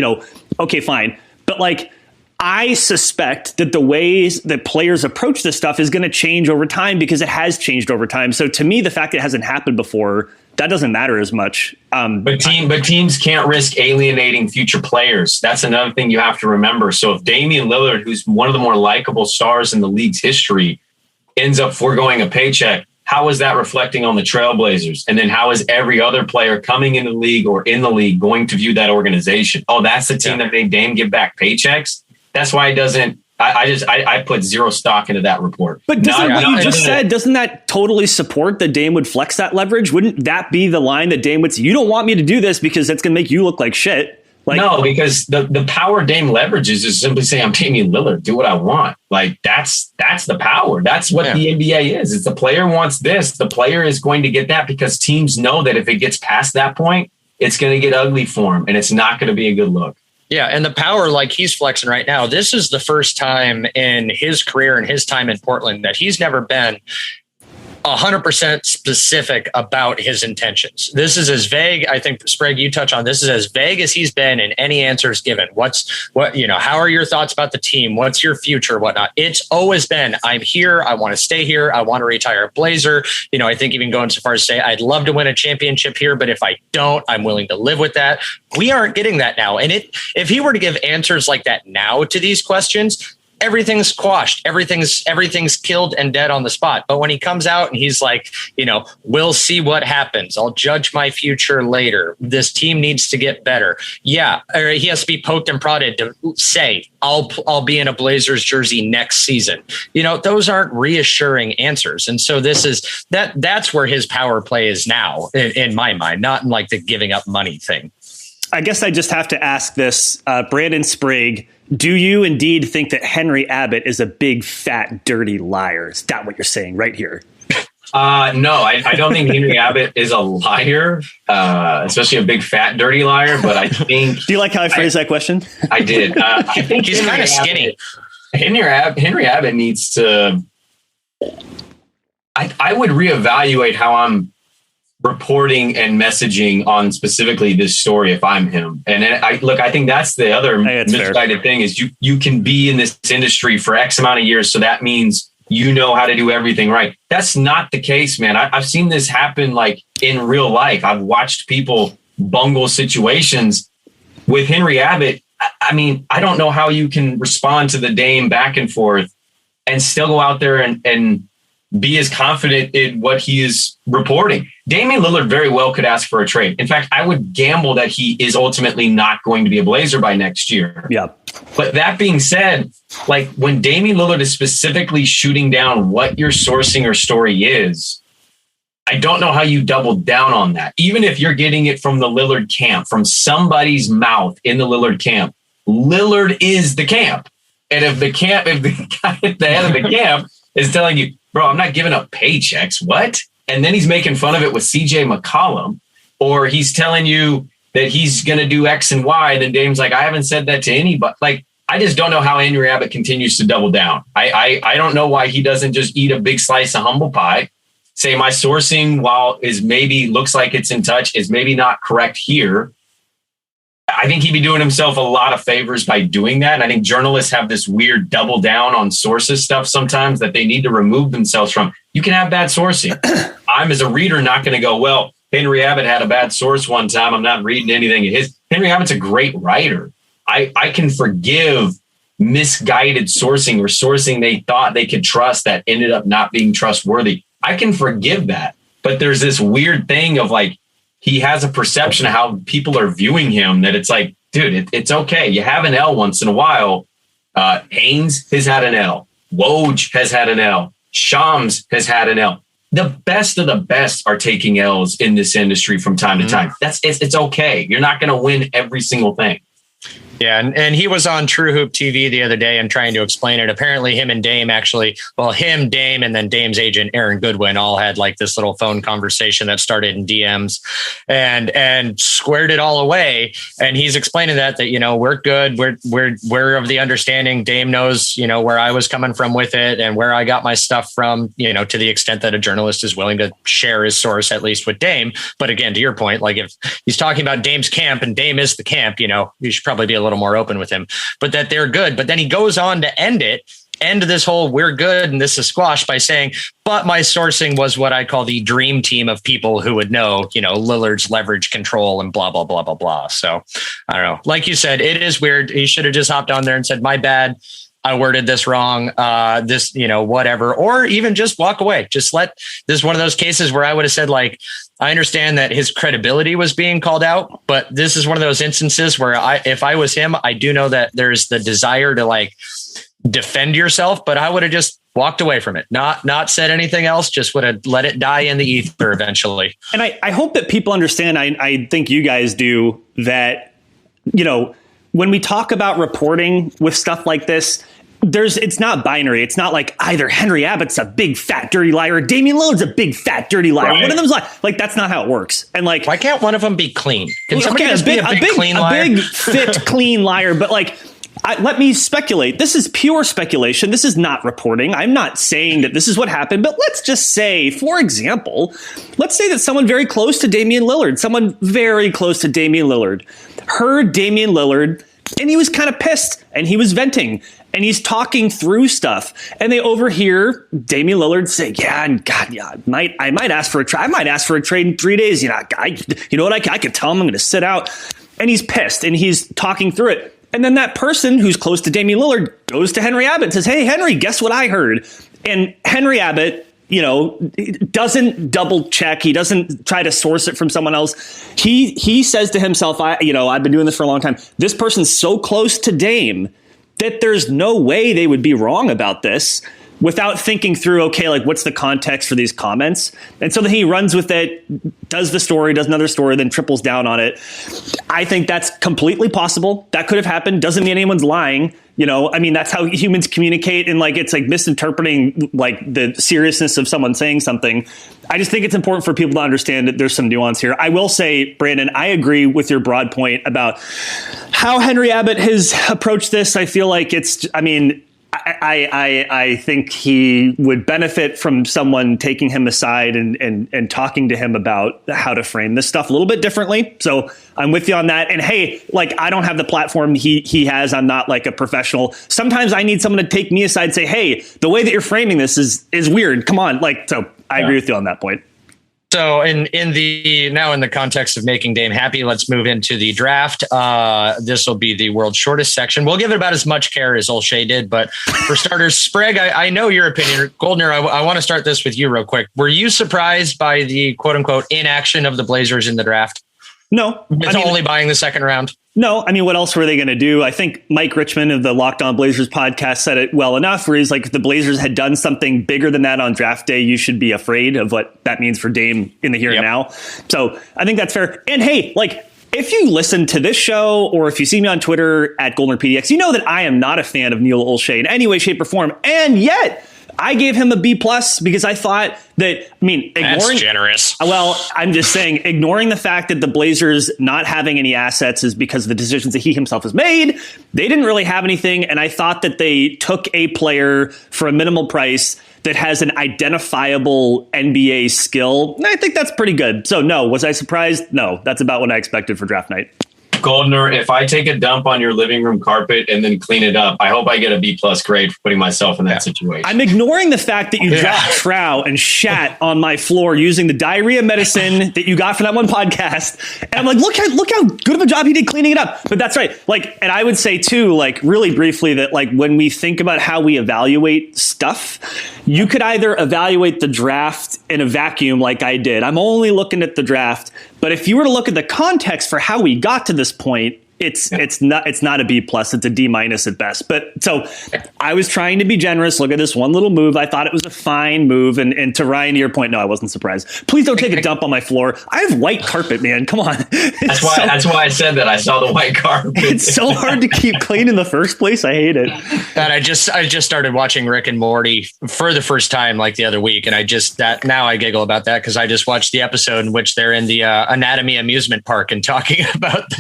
okay, fine. But like, I suspect that the ways that players approach this stuff is going to change over time because it has changed over time. So to me, the fact that it hasn't happened before, that doesn't matter as much. But teams can't risk alienating future players. That's another thing you have to remember. So if Damian Lillard, who's one of the more likable stars in the league's history, ends up foregoing a paycheck, how is that reflecting on the Trailblazers? And then how is every other player coming into the league or in the league going to view that organization? Oh, that's the team that made Dame give back paychecks? That's why it doesn't. I put zero stock into that report. But doesn't what you just said, doesn't that totally support that Dame would flex that leverage? Wouldn't that be the line that Dame would say, you don't want me to do this because that's going to make you look like shit? Like, no, because the power Dame leverages is simply saying, I'm Damian Lillard, do what I want. Like that's the power. That's what the NBA is. It's the player wants this. The player is going to get that because teams know that if it gets past that point, it's going to get ugly for him and it's not going to be a good look. Yeah, and the power like he's flexing right now, this is the first time in his career and his time in Portland that he's never been 100% specific about his intentions. This is as vague. I think, Sprague, you touch on this is as vague as he's been in any answers given. How are your thoughts about the team? What's your future? Whatnot. It's always been, I'm here. I want to stay here. I want to retire a Blazer. I think even going so far as to say, I'd love to win a championship here, but if I don't, I'm willing to live with that. We aren't getting that now. And if he were to give answers like that now to these questions, everything's quashed. Everything's killed and dead on the spot. But when he comes out and he's like, we'll see what happens. I'll judge my future later. This team needs to get better. Yeah. Or he has to be poked and prodded to say, I'll be in a Blazers jersey next season. Those aren't reassuring answers. And so that's where his power play is now in my mind, not in like the giving up money thing. I guess I just have to ask this, Brandon Sprague, do you indeed think that Henry Abbott is a big, fat, dirty liar? Is that what you're saying right here? No, I don't think Henry Abbott is a liar, especially a big, fat, dirty liar. But I think. Do you like how I phrased that question? I did. I think he's kind of skinny. Henry Abbott needs to. I would reevaluate how I'm reporting and messaging on specifically this story if I'm him. And I think that's the other misguided thing is you can be in this industry for X amount of years. So that means you know how to do everything right. That's not the case, man. I've seen this happen like in real life. I've watched people bungle situations with Henry Abbott. I mean, I don't know how you can respond to the Dame back and forth and still go out there and be as confident in what he is reporting. Damian Lillard very well could ask for a trade. In fact, I would gamble that he is ultimately not going to be a Blazer by next year. Yeah. But that being said, like when Damian Lillard is specifically shooting down what your sourcing or story is, I don't know how you double down on that. Even if you're getting it from the Lillard camp, from somebody's mouth in the Lillard camp, Lillard is the camp. And if the guy at the head of the camp is telling you, bro, I'm not giving up paychecks. What? And then he's making fun of it with CJ McCollum, or he's telling you that he's going to do X and Y. And then Dame's like, I haven't said that to anybody. Like, I just don't know how Henry Abbott continues to double down. I don't know why he doesn't just eat a big slice of humble pie, say my sourcing, while is maybe looks like it's in touch, is maybe not correct here. I think he'd be doing himself a lot of favors by doing that. And I think journalists have this weird double down on sources stuff sometimes that they need to remove themselves from. You can have bad sourcing. I'm, as a reader, not going to go, well, Henry Abbott had a bad source one time. I'm not reading anything of his. Henry Abbott's a great writer. I can forgive misguided sourcing or sourcing they thought they could trust that ended up not being trustworthy. I can forgive that. But there's this weird thing of like, he has a perception of how people are viewing him that it's like, dude, it's okay. You have an L once in a while. Haynes has had an L. Woj has had an L. Shams has had an L. The best of the best are taking L's in this industry from time to time. It's okay. You're not going to win every single thing. Yeah, and he was on True Hoop TV the other day and trying to explain it. Apparently him and Dame Dame, and then Dame's agent, Aaron Goodwin, all had like this little phone conversation that started in DMs and squared it all away. And he's explaining that, we're good. We're of the understanding Dame knows, where I was coming from with it and where I got my stuff from, to the extent that a journalist is willing to share his source, at least with Dame. But again, to your point, like if he's talking about Dame's camp and Dame is the camp, you should probably be a little more open with him, but that they're good. But then he goes on to end this whole we're good and this is squash by saying, but my sourcing was what I call the dream team of people who would know, Lillard's leverage control and blah, blah, blah, blah, blah. So I don't know. Like you said, it is weird. He should have just hopped on there and said, my bad. I worded this wrong, whatever, or even just walk away. This is one of those cases where I would have said, like, I understand that his credibility was being called out, but this is one of those instances where if I was him, I do know that there's the desire to like defend yourself, but I would have just walked away from it, not said anything else, just would have let it die in the ether eventually. And I hope that people understand, I think you guys do, that, when we talk about reporting with stuff like this, it's not binary. It's not like either Henry Abbott's a big fat dirty liar or Damian Lillard's a big fat dirty liar. Right. One of them's like that's not how it works. And like, why can't one of them be clean? Can somebody just be a big clean liar? A big fit clean liar, but like, let me speculate. This is pure speculation. This is not reporting. I'm not saying that this is what happened, but let's just say, for example, let's say that someone very close to Damian Lillard heard Damian Lillard and he was kind of pissed and he was venting and he's talking through stuff and they overhear Damian Lillard say, I might ask for a trade. I might ask for a trade in 3 days. I could tell him I'm going to sit out, and he's pissed and he's talking through it. And then that person who's close to Damian Lillard goes to Henry Abbott and says, hey, Henry, guess what I heard? And Henry Abbott, doesn't double check. He doesn't try to source it from someone else. He says to himself, I've been doing this for a long time. This person's so close to Dame that there's no way they would be wrong about this without thinking through, okay, like what's the context for these comments? And so then he runs with it, does another story, then triples down on it. I think that's completely possible. That could have happened. Doesn't mean anyone's lying. That's how humans communicate, and like it's like misinterpreting like the seriousness of someone saying something. I just think it's important for people to understand that there's some nuance here. I will say, Brandon, I agree with your broad point about how Henry Abbott has approached this. I feel like I think he would benefit from someone taking him aside and talking to him about how to frame this stuff a little bit differently. So I'm with you on that. And hey, like, I don't have the platform he has. I'm not like a professional. Sometimes I need someone to take me aside and say, hey, the way that you're framing this is weird. Come on. So I agree with you on that point. So in the context of making Dame happy, let's move into the draft. This will be the world's shortest section. We'll give it about as much care as Olshey did. But for starters, Sprague, I know your opinion. Goldner, I want to start this with you real quick. Were you surprised by the quote unquote inaction of the Blazers in the draft? No. Only buying the second round? No. What else were they going to do? I think Mike Richmond of the Locked On Blazers podcast said it well enough, where he's like, if the Blazers had done something bigger than that on draft day, you should be afraid of what that means for Dame in the here and now. So I think that's fair. And hey, like, if you listen to this show or if you see me on Twitter at GoldnerPDX, you know that I am not a fan of Neil Olshey in any way, shape, or form. And yet I gave him a B+ because I thought that, ignoring, that's generous. Well, I'm just saying, ignoring the fact that the Blazers not having any assets is because of the decisions that he himself has made. They didn't really have anything. And I thought that they took a player for a minimal price that has an identifiable NBA skill. And I think that's pretty good. So no, was I surprised? No, that's about what I expected for draft night. Goldner, if I take a dump on your living room carpet and then clean it up, I hope I get a B+ grade for putting myself in that situation. I'm ignoring the fact that you dropped trout and shat on my floor using the diarrhea medicine that you got for that one podcast. And I'm like, look how good of a job he did cleaning it up. But that's right. Like, and I would say too, like really briefly, that like when we think about how we evaluate stuff, you could either evaluate the draft in a vacuum like I did. I'm only looking at the draft. But if you were to look at the context for how we got to this point, it's not a B plus. It's a D minus at best. But so I was trying to be generous. Look at this one little move. I thought it was a fine move. And to Ryan, to your point, no, I wasn't surprised. Please don't take a dump on my floor. I have white carpet, man. Come on. That's why I said that. I saw the white carpet. It's so hard to keep clean in the first place. I hate it. And I just started watching Rick and Morty for the first time like the other week, and now I giggle about that because I just watched the episode in which they're in the Anatomy amusement park and talking about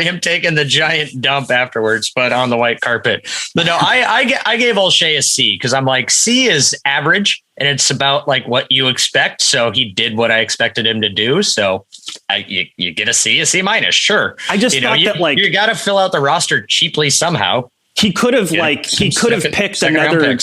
him taking the giant dump afterwards, but on the white carpet. But no, I gave Olshey a C because I'm like, C is average and it's about like what you expect. So he did what I expected him to do. So you get a C minus, sure. I just thought that like you got to fill out the roster cheaply somehow. He could have picked another.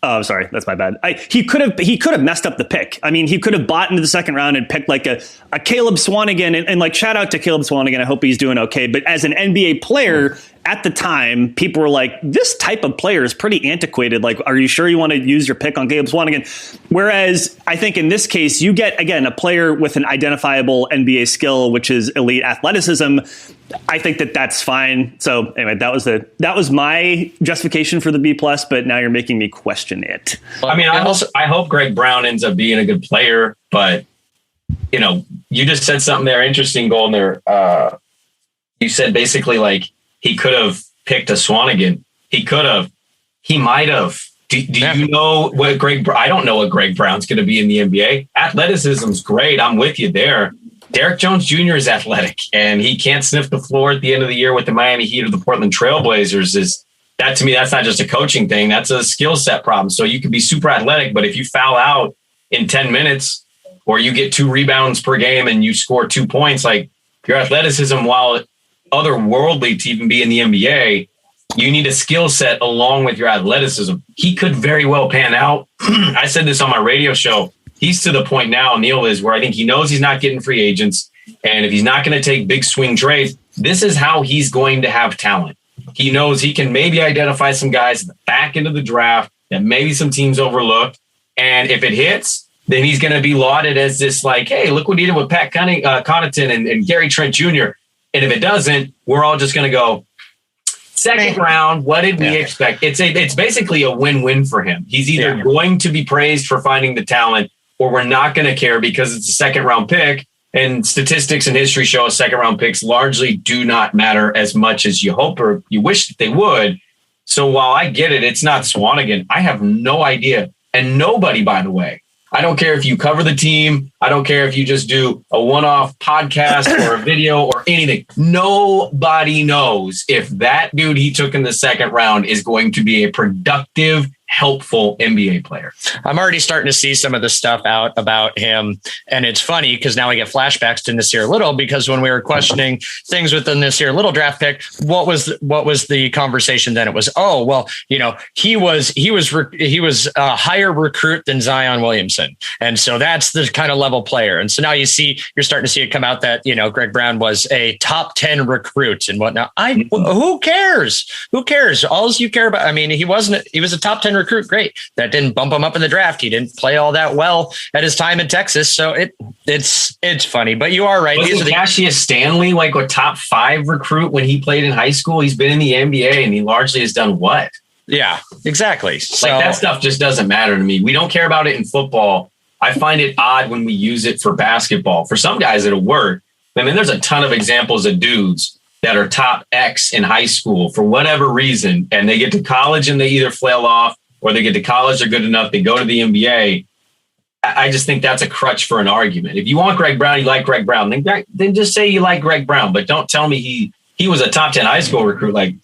Oh, sorry. That's my bad. He could have messed up the pick. I mean, he could have bought into the second round and picked like a Caleb Swanigan and like shout out to Caleb Swanigan. I hope he's doing okay. But as an NBA player at the time, people were like, this type of player is pretty antiquated. Like, are you sure you want to use your pick on Caleb Swanigan? Whereas I think in this case, you get, again, a player with an identifiable NBA skill, which is elite athleticism. I think that's fine. So anyway, that was my justification for the B plus, but now you're making me question it. I mean, I hope Greg Brown ends up being a good player, but you just said something there, interesting goal in there. You said basically like he could have picked a Swanigan. He might have. Do you know what I don't know what Greg Brown's going to be in the NBA. Athleticism's great. I'm with you there. Derek Jones Jr. is athletic, and he can't sniff the floor at the end of the year with the Miami Heat or the Portland Trailblazers. To me, that's not just a coaching thing. That's a skill set problem. So you could be super athletic, but if you foul out in 10 minutes or you get 2 rebounds per game and you score 2 points, like your athleticism, while otherworldly to even be in the NBA, you need a skill set along with your athleticism. He could very well pan out. I said this on my radio show. He's to the point now, Neil is, where I think he knows he's not getting free agents. And if he's not going to take big swing trades, this is how he's going to have talent. He knows he can maybe identify some guys at the back end of the draft that maybe some teams overlooked. And if it hits, then he's going to be lauded as this like, hey, look what he did with Pat Connaughton and Gary Trent Jr. And if it doesn't, we're all just going to go, second round, what did we expect? It's basically a win-win for him. He's either going to be praised for finding the talent, or we're not going to care because it's a second round pick. And statistics and history show us second round picks largely do not matter as much as you hope or you wish that they would. So while I get it, it's not Swanigan. I have no idea. And nobody, by the way, I don't care if you cover the team. I don't care if you just do a one-off podcast or a video or anything. Nobody knows if that dude he took in the second round is going to be a productive, helpful NBA player. I'm already starting to see some of the stuff out about him. And it's funny because now I get flashbacks to Nasir Little, because when we were questioning things with the Nasir Little draft pick, what was the conversation then? It was, oh, well, he was a higher recruit than Zion Williamson. And so that's the kind of level player. And so now you're starting to see it come out that, Greg Brown was a top 10 recruit and whatnot. Who cares? All you care about. I mean, he was a top 10 recruit. Great. That didn't bump him up in the draft. He didn't play all that well at his time in Texas. So it's funny, but you are right. Wasn't Cassius Stanley like a top 5 recruit when he played in high school? He's been in the NBA and he largely has done what? Yeah, exactly. So that stuff just doesn't matter to me. We don't care about it in football. I find it odd when we use it for basketball. For some guys, it'll work. I mean, there's a ton of examples of dudes that are top X in high school for whatever reason, and they get to college and they either flail off, or they get to college, they're good enough, they go to the NBA. I just think that's a crutch for an argument. If you want Greg Brown, you like Greg Brown, then just say you like Greg Brown, but don't tell me he was a top 10 high school recruit. Like,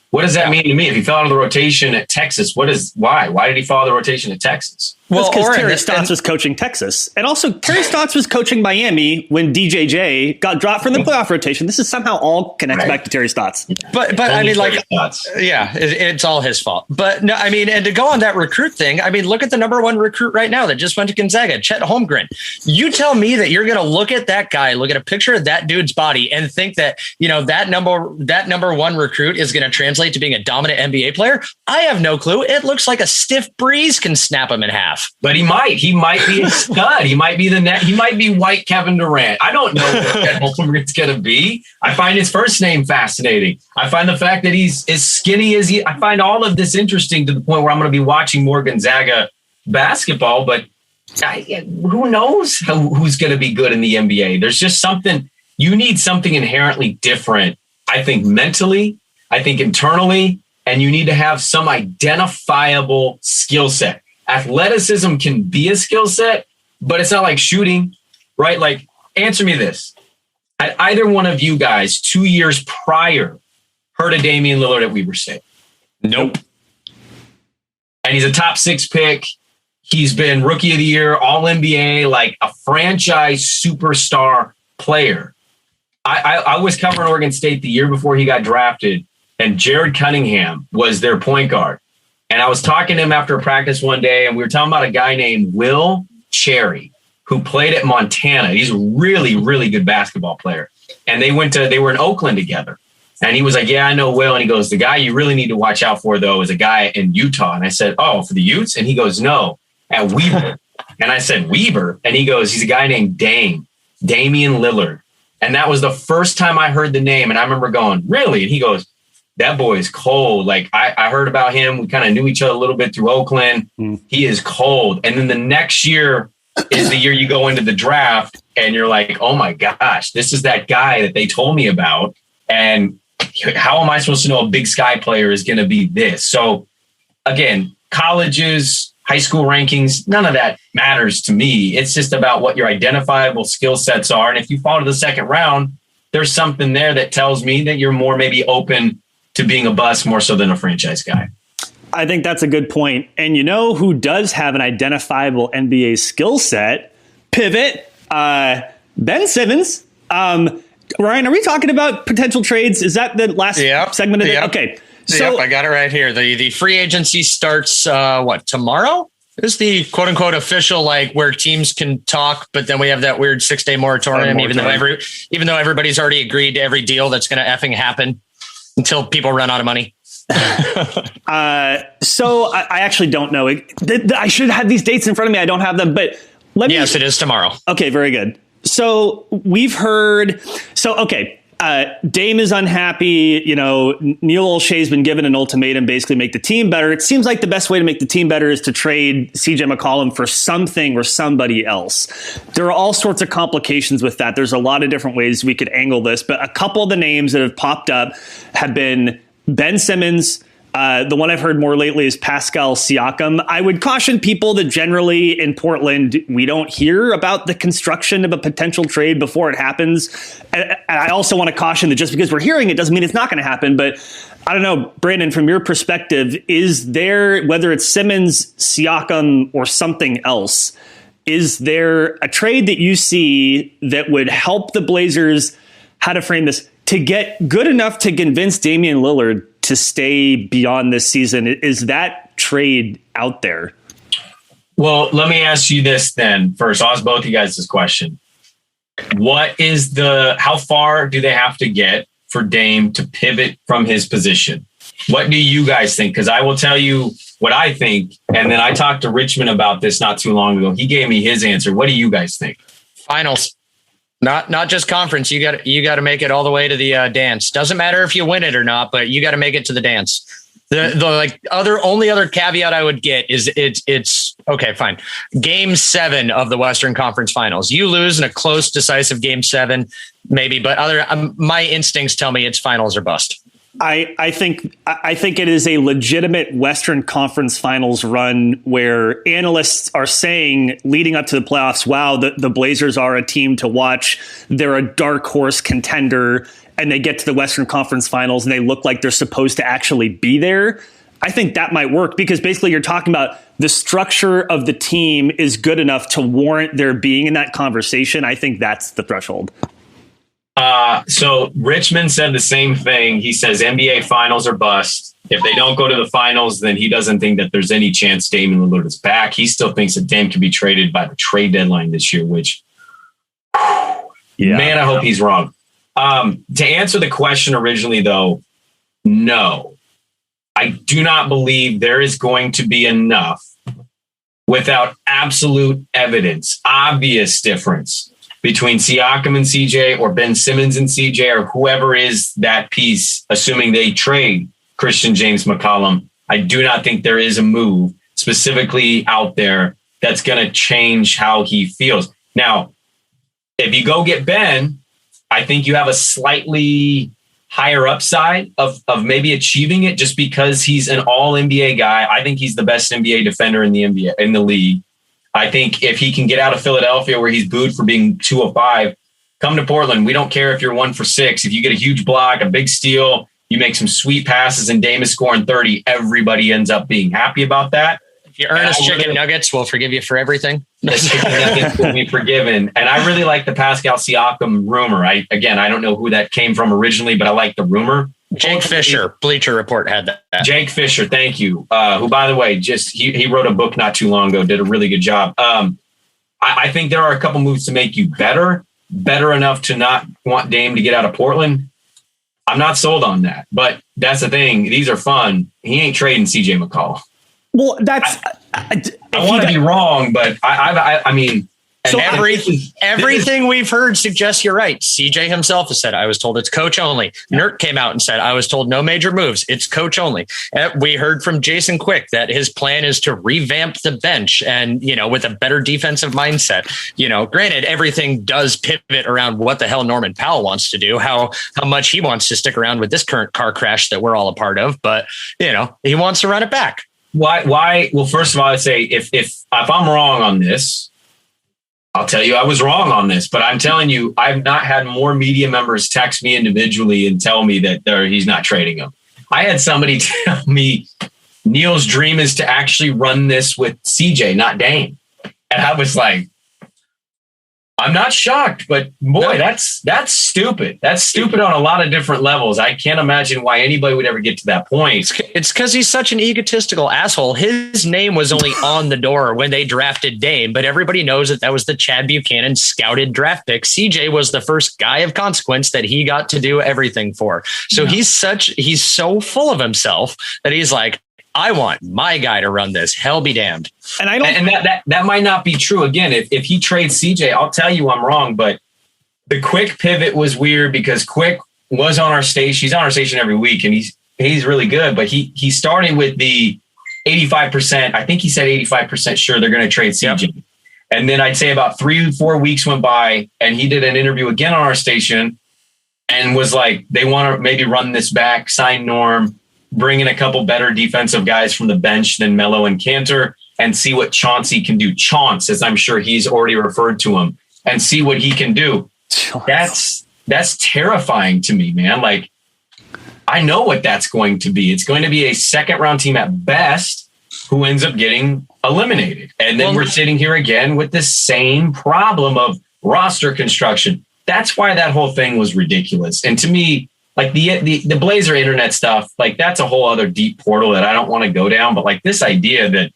what does that mean to me? If he fell out of the rotation at Texas, why? Why did he fall out of the rotation at Texas? Well, because Terry Stotts was coaching Texas. And also Terry Stotts was coaching Miami when DJJ got dropped from the playoff rotation. This is somehow all connected back to Terry Stotts. But I mean, like, it's all his fault. But no, I mean, and to go on that recruit thing, I mean, look at the number 1 recruit right now that just went to Gonzaga, Chet Holmgren. You tell me that you're going to look at that guy, look at a picture of that dude's body and think that, that number 1 recruit is going to translate to being a dominant NBA player. I have no clue. It looks like a stiff breeze can snap him in half. half. But he might be a stud. He might be he might be white Kevin Durant. I don't know what Chet Holmgren's going to be. I find his first name fascinating. I find the fact that he's as skinny as I find all of this interesting to the point where I'm going to be watching more Gonzaga basketball, but who knows who's going to be good in the NBA? There's just something, you need something inherently different. I think mentally, I think internally, and you need to have some identifiable skill set. Athleticism can be a skill set, but it's not like shooting, right? Like, answer me this. Had either one of you guys 2 years prior heard of Damian Lillard at Weber State? Nope. And he's a top 6 pick. He's been rookie of the year, all NBA, like a franchise superstar player. I was covering Oregon State the year before he got drafted, and Jared Cunningham was their point guard. And I was talking to him after practice one day, and we were talking about a guy named Will Cherry, who played at Montana. He's a really, really good basketball player. And they were in Oakland together. And he was like, yeah, I know Will. And he goes, the guy you really need to watch out for, though, is a guy in Utah. And I said, oh, for the Utes? And he goes, no, at Weber. And I said, Weber? And he goes, he's a guy named Damian Lillard. And that was the first time I heard the name. And I remember going, really? And he goes, that boy is cold. Like, I heard about him. We kind of knew each other a little bit through Oakland. He is cold. And then the next year is the year you go into the draft and you're like, oh my gosh, this is that guy that they told me about. And how am I supposed to know a Big Sky player is going to be this? So again, colleges, high school rankings, none of that matters to me. It's just about what your identifiable skill sets are. And if you fall to the second round, there's something there that tells me that you're more maybe open to being a bust more so than a franchise guy. I think that's a good point. And you know who does have an identifiable NBA skill set? Pivot. Ben Simmons. Ryan, are we talking about potential trades? Is that the last segment of it? Okay. So I got it right here. The free agency starts, tomorrow? Is the quote unquote official, like where teams can talk, but then we have that weird 6-day moratorium, even though everybody's already agreed to every deal that's going to effing happen until people run out of money. So I actually don't know. I should have these dates in front of me. I don't have them, but Yes, it is tomorrow. Okay, very good. So we've heard. Dame is unhappy. You know, Neil Olshey's been given an ultimatum, basically make the team better. It seems like the best way to make the team better is to trade CJ McCollum for something or somebody else. There are all sorts of complications with that. There's a lot of different ways we could angle this, but a couple of the names that have popped up have been Ben Simmons. The one I've heard more lately is Pascal Siakam. I would caution people that generally in Portland, we don't hear about the construction of a potential trade before it happens. And I also want to caution that just because we're hearing it doesn't mean it's not going to happen. But I don't know, Brandon, from your perspective, is there, whether it's Simmons, Siakam, or something else, is there a trade that you see that would help the Blazers, how to frame this, to get good enough to convince Damian Lillard to stay beyond this season? Is that trade out there? Well, let me ask you this then. First, I'll ask both of you guys this question. How far do they have to get for Dame to pivot from his position? What do you guys think? Because I will tell you what I think. And then I talked to Richmond about this not too long ago. He gave me his answer. What do you guys think? Finals. Not just conference. You got to make it all the way to the dance. Doesn't matter if you win it or not, but you got to make it to the dance. The only other caveat I would get is it's okay, fine. Game 7 of the Western Conference Finals. You lose in a close, decisive Game 7, maybe, but my instincts tell me it's finals or bust. I think it is a legitimate Western Conference Finals run where analysts are saying leading up to the playoffs, wow, the Blazers are a team to watch. They're a dark horse contender, and they get to the Western Conference Finals and they look like they're supposed to actually be there. I think that might work because basically you're talking about the structure of the team is good enough to warrant their being in that conversation. I think that's the threshold. So Richmond said the same thing. He says NBA finals are bust. If they don't go to the finals, then he doesn't think that there's any chance Damian Lillard is back. He still thinks that Dame can be traded by the trade deadline this year, which, man, I hope he's wrong. To answer the question originally, though, no. I do not believe there is going to be enough without absolute evidence, obvious difference between Siakam and CJ or Ben Simmons and CJ or whoever is that piece, assuming they trade Christian James McCollum, I do not think there is a move specifically out there that's going to change how he feels. Now, if you go get Ben, I think you have a slightly higher upside of maybe achieving it just because he's an all NBA guy. I think he's the best NBA defender in the league. I think if he can get out of Philadelphia where he's booed for being 2 of 5, come to Portland. We don't care if you're 1 for 6. If you get a huge block, a big steal, you make some sweet passes and Dame is scoring 30, everybody ends up being happy about that. If you earn us chicken nuggets, we'll forgive you for everything. The chicken nuggets will be forgiven. And I really like the Pascal Siakam rumor. I don't know who that came from originally, but I like the rumor. Jake Fisher, Bleacher Report had that. Jake Fisher, thank you. Who, by the way, he wrote a book not too long ago, did a really good job. I think there are a couple moves to make you better enough to not want Dame to get out of Portland. I'm not sold on that, but that's the thing. These are fun. He ain't trading CJ McCollum. Well, that's. I want to be wrong, but I mean. And so everything we've heard suggests you're right. CJ himself has said, I was told it's coach only. Nurk came out and said, I was told no major moves. It's coach only. We heard from Jason Quick that his plan is to revamp the bench and, with a better defensive mindset. Granted, everything does pivot around what the hell Norman Powell wants to do, how much he wants to stick around with this current car crash that we're all a part of. But, he wants to run it back. Why? Well, first of all, I'd say if I'm wrong on this, I'll tell you I was wrong on this, but I'm telling you, I've not had more media members text me individually and tell me that he's not trading him. I had somebody tell me Neil's dream is to actually run this with CJ, not Dame. And I was like, I'm not shocked, but boy, that's stupid. That's stupid on a lot of different levels. I can't imagine why anybody would ever get to that point. It's because he's such an egotistical asshole. His name was only on the door when they drafted Dame, but everybody knows that was the Chad Buchanan scouted draft pick. CJ was the first guy of consequence that he got to do everything for. So he's so full of himself that he's like, I want my guy to run this. Hell be damned. And that might not be true. Again, if he trades CJ, I'll tell you I'm wrong. But the Quick pivot was weird because Quick was on our station. He's on our station every week, and he's really good. But he started with the 85%. I think he said 85% sure they're going to trade CJ. Yep. And then I'd say about 3-4 weeks went by, and he did an interview again on our station, and was like, they want to maybe run this back, sign Norm, bring in a couple better defensive guys from the bench than Melo and Cantor, and see what Chauncey can do. Chaunce, as I'm sure he's already referred to him, and see what he can do. Chance. That's terrifying to me, man. Like, I know what that's going to be. It's going to be a second round team at best who ends up getting eliminated. And then we're sitting here again with the same problem of roster construction. That's why that whole thing was ridiculous. And to me, like the Blazer internet stuff, like that's a whole other deep portal that I don't want to go down. But like this idea that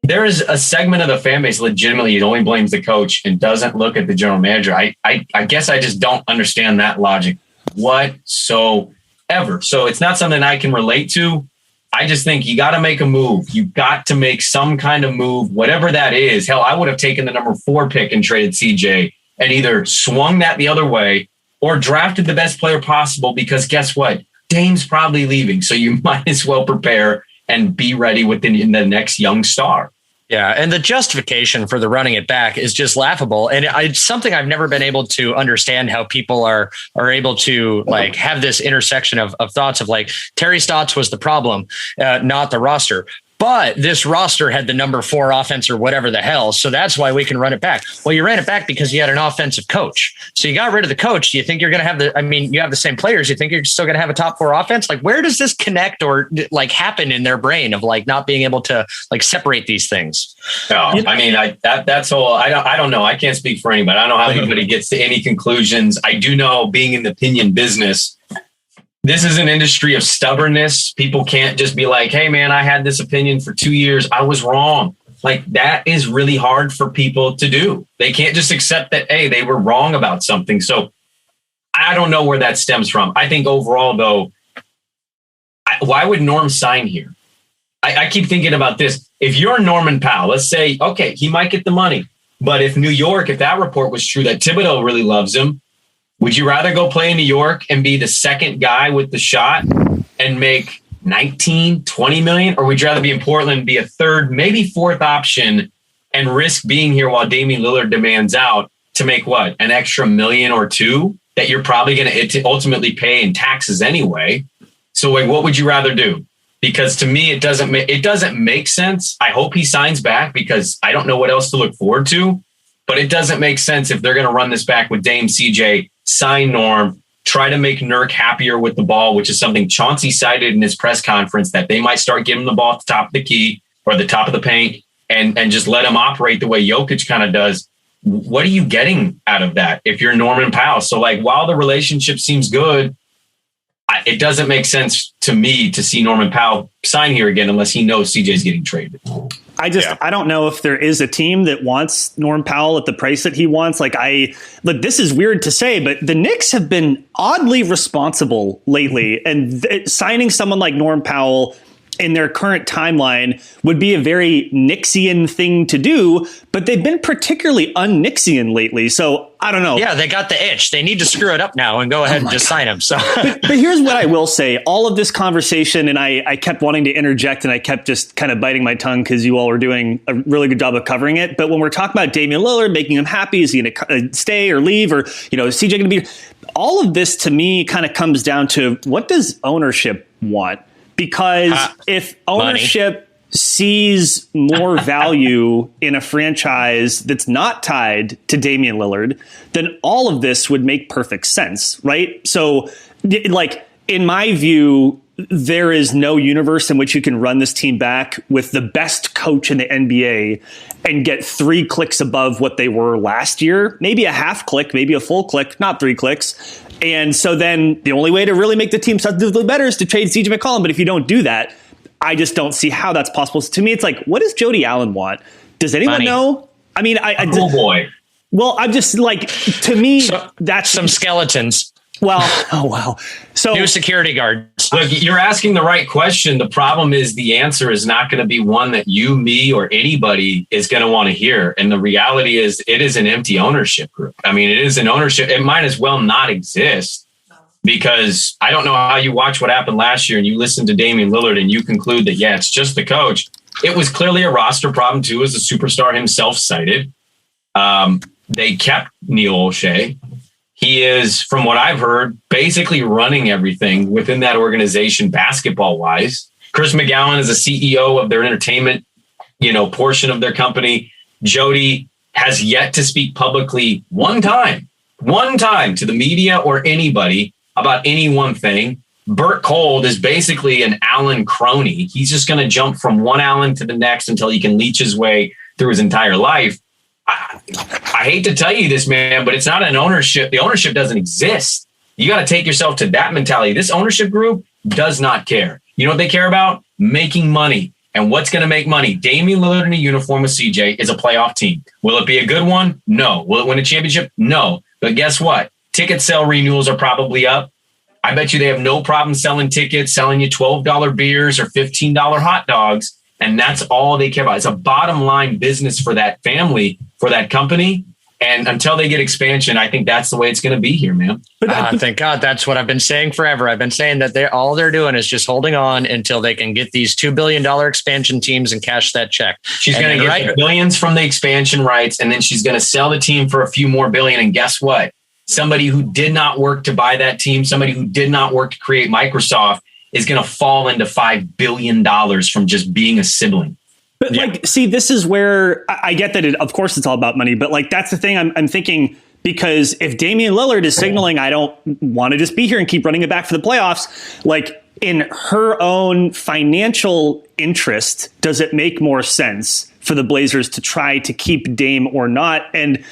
there is a segment of the fan base legitimately only blames the coach and doesn't look at the general manager. I guess I just don't understand that logic whatsoever. So it's not something I can relate to. I just think you got to make a move. You got to make some kind of move, whatever that is. Hell, I would have taken the number 4 pick and traded CJ and either swung that the other way or drafted the best player possible, because guess what? Dame's probably leaving. So you might as well prepare and be ready within the next young star. Yeah. And the justification for the running it back is just laughable. And it's something I've never been able to understand, how people are able to like have this intersection of thoughts of like Terry Stotts was the problem, not the roster. But this roster had the number 4 offense or whatever the hell. So that's why we can run it back. Well, you ran it back because you had an offensive coach. So you got rid of the coach. Do you think you're going to have you have the same players. You think you're still going to have a top 4 offense? Like, where does this connect or like happen in their brain of like not being able to like separate these things? No, I mean, that's all. I don't know. I can't speak for anybody. I don't know how anybody gets to any conclusions. I do know, being in the opinion business, this is an industry of stubbornness. People can't just be like, hey, man, I had this opinion for 2 years. I was wrong. Like, that is really hard for people to do. They can't just accept that, hey, they were wrong about something. So I don't know where that stems from. I think overall, though, why would Norm sign here? I keep thinking about this. If you're Norman Powell, let's say, okay, he might get the money. But if New York, if that report was true that Thibodeau really loves him, would you rather go play in New York and be the second guy with the shot and make 19, 20 million? Or would you rather be in Portland and be a third, maybe fourth option and risk being here while Damian Lillard demands out to make what? An extra million or two that you're probably going to ultimately pay in taxes anyway. So like, what would you rather do? Because to me, it doesn't make sense. I hope he signs back because I don't know what else to look forward to. But it doesn't make sense if they're going to run this back with Dame, CJ, sign Norm, try to make Nurk happier with the ball, which is something Chauncey cited in his press conference, that they might start giving the ball at the top of the key or the top of the paint and just let him operate the way Jokic kind of does. What are you getting out of that if you're Norman Powell? So like, while the relationship seems good, it doesn't make sense to me to see Norman Powell sign here again unless he knows CJ's getting traded. I don't know if there is a team that wants Norm Powell at the price that he wants. Look, this is weird to say, but the Knicks have been oddly responsible lately, and signing someone like Norm Powell in their current timeline would be a very Knicksian thing to do, but they've been particularly un-Knicksian lately. So I don't know. Yeah, they got the itch. They need to screw it up now and go ahead and just sign him. So, but here's what I will say. All of this conversation, and I kept wanting to interject and I kept just kind of biting my tongue because you all were doing a really good job of covering it. But when we're talking about Damian Lillard, making him happy, is he going to stay or leave, or, is CJ going to be? All of this to me kind of comes down to, what does ownership want? Because if ownership sees more value in a franchise that's not tied to Damian Lillard, then all of this would make perfect sense, right? So, like, in my view, there is no universe in which you can run this team back with the best coach in the NBA and get 3 clicks above what they were last year. Maybe a half click, maybe a full click, not 3 clicks. And so then the only way to really make the team substantively better is to trade CJ McCollum. But if you don't do that, I just don't see how that's possible. So to me, it's like, what does Jody Allen want? Does anyone know? I mean, oh boy. Well, I'm just like, to me, that's some skeletons. Well, oh, wow. So new security guards. Look, you're asking the right question. The problem is the answer is not going to be one that you, me, or anybody is going to want to hear. And the reality is it is an empty ownership group. I mean, it is an ownership. It might as well not exist, because I don't know how you watch what happened last year and you listen to Damian Lillard and you conclude that, yeah, it's just the coach. It was clearly a roster problem too, as the superstar himself cited. They kept Neil O'Shea. He is, from what I've heard, basically running everything within that organization basketball-wise. Chris McGowan is the CEO of their entertainment, portion of their company. Jody has yet to speak publicly one time to the media or anybody about any one thing. Bert Cold is basically an Allen crony. He's just going to jump from one Allen to the next until he can leech his way through his entire life. I hate to tell you this, man, but it's not an ownership. The ownership doesn't exist. You got to take yourself to that mentality. This ownership group does not care. You know what they care about? Making money. And what's going to make money? Damian Lillard in a uniform with CJ is a playoff team. Will it be a good one? No. Will it win a championship? No. But guess what? Ticket sale renewals are probably up. I bet you they have no problem selling tickets, selling you $12 beers or $15 hot dogs. And that's all they care about. It's a bottom line business for that family, for that company. And until they get expansion, I think that's the way it's going to be here, man. Thank God. That's what I've been saying forever. I've been saying that all they're doing is just holding on until they can get these $2 billion expansion teams and cash that check. She's going to get billions from the expansion rights, and then she's going to sell the team for a few more billion. And guess what? Somebody who did not work to buy that team, somebody who did not work to create Microsoft, is going to fall into $5 billion from just being a sibling. But see, this is where I get that of course it's all about money, but that's the thing I'm thinking, because if Damian Lillard is signaling, I don't want to just be here and keep running it back for the playoffs, in her own financial interest, does it make more sense for the Blazers to try to keep Dame or not? And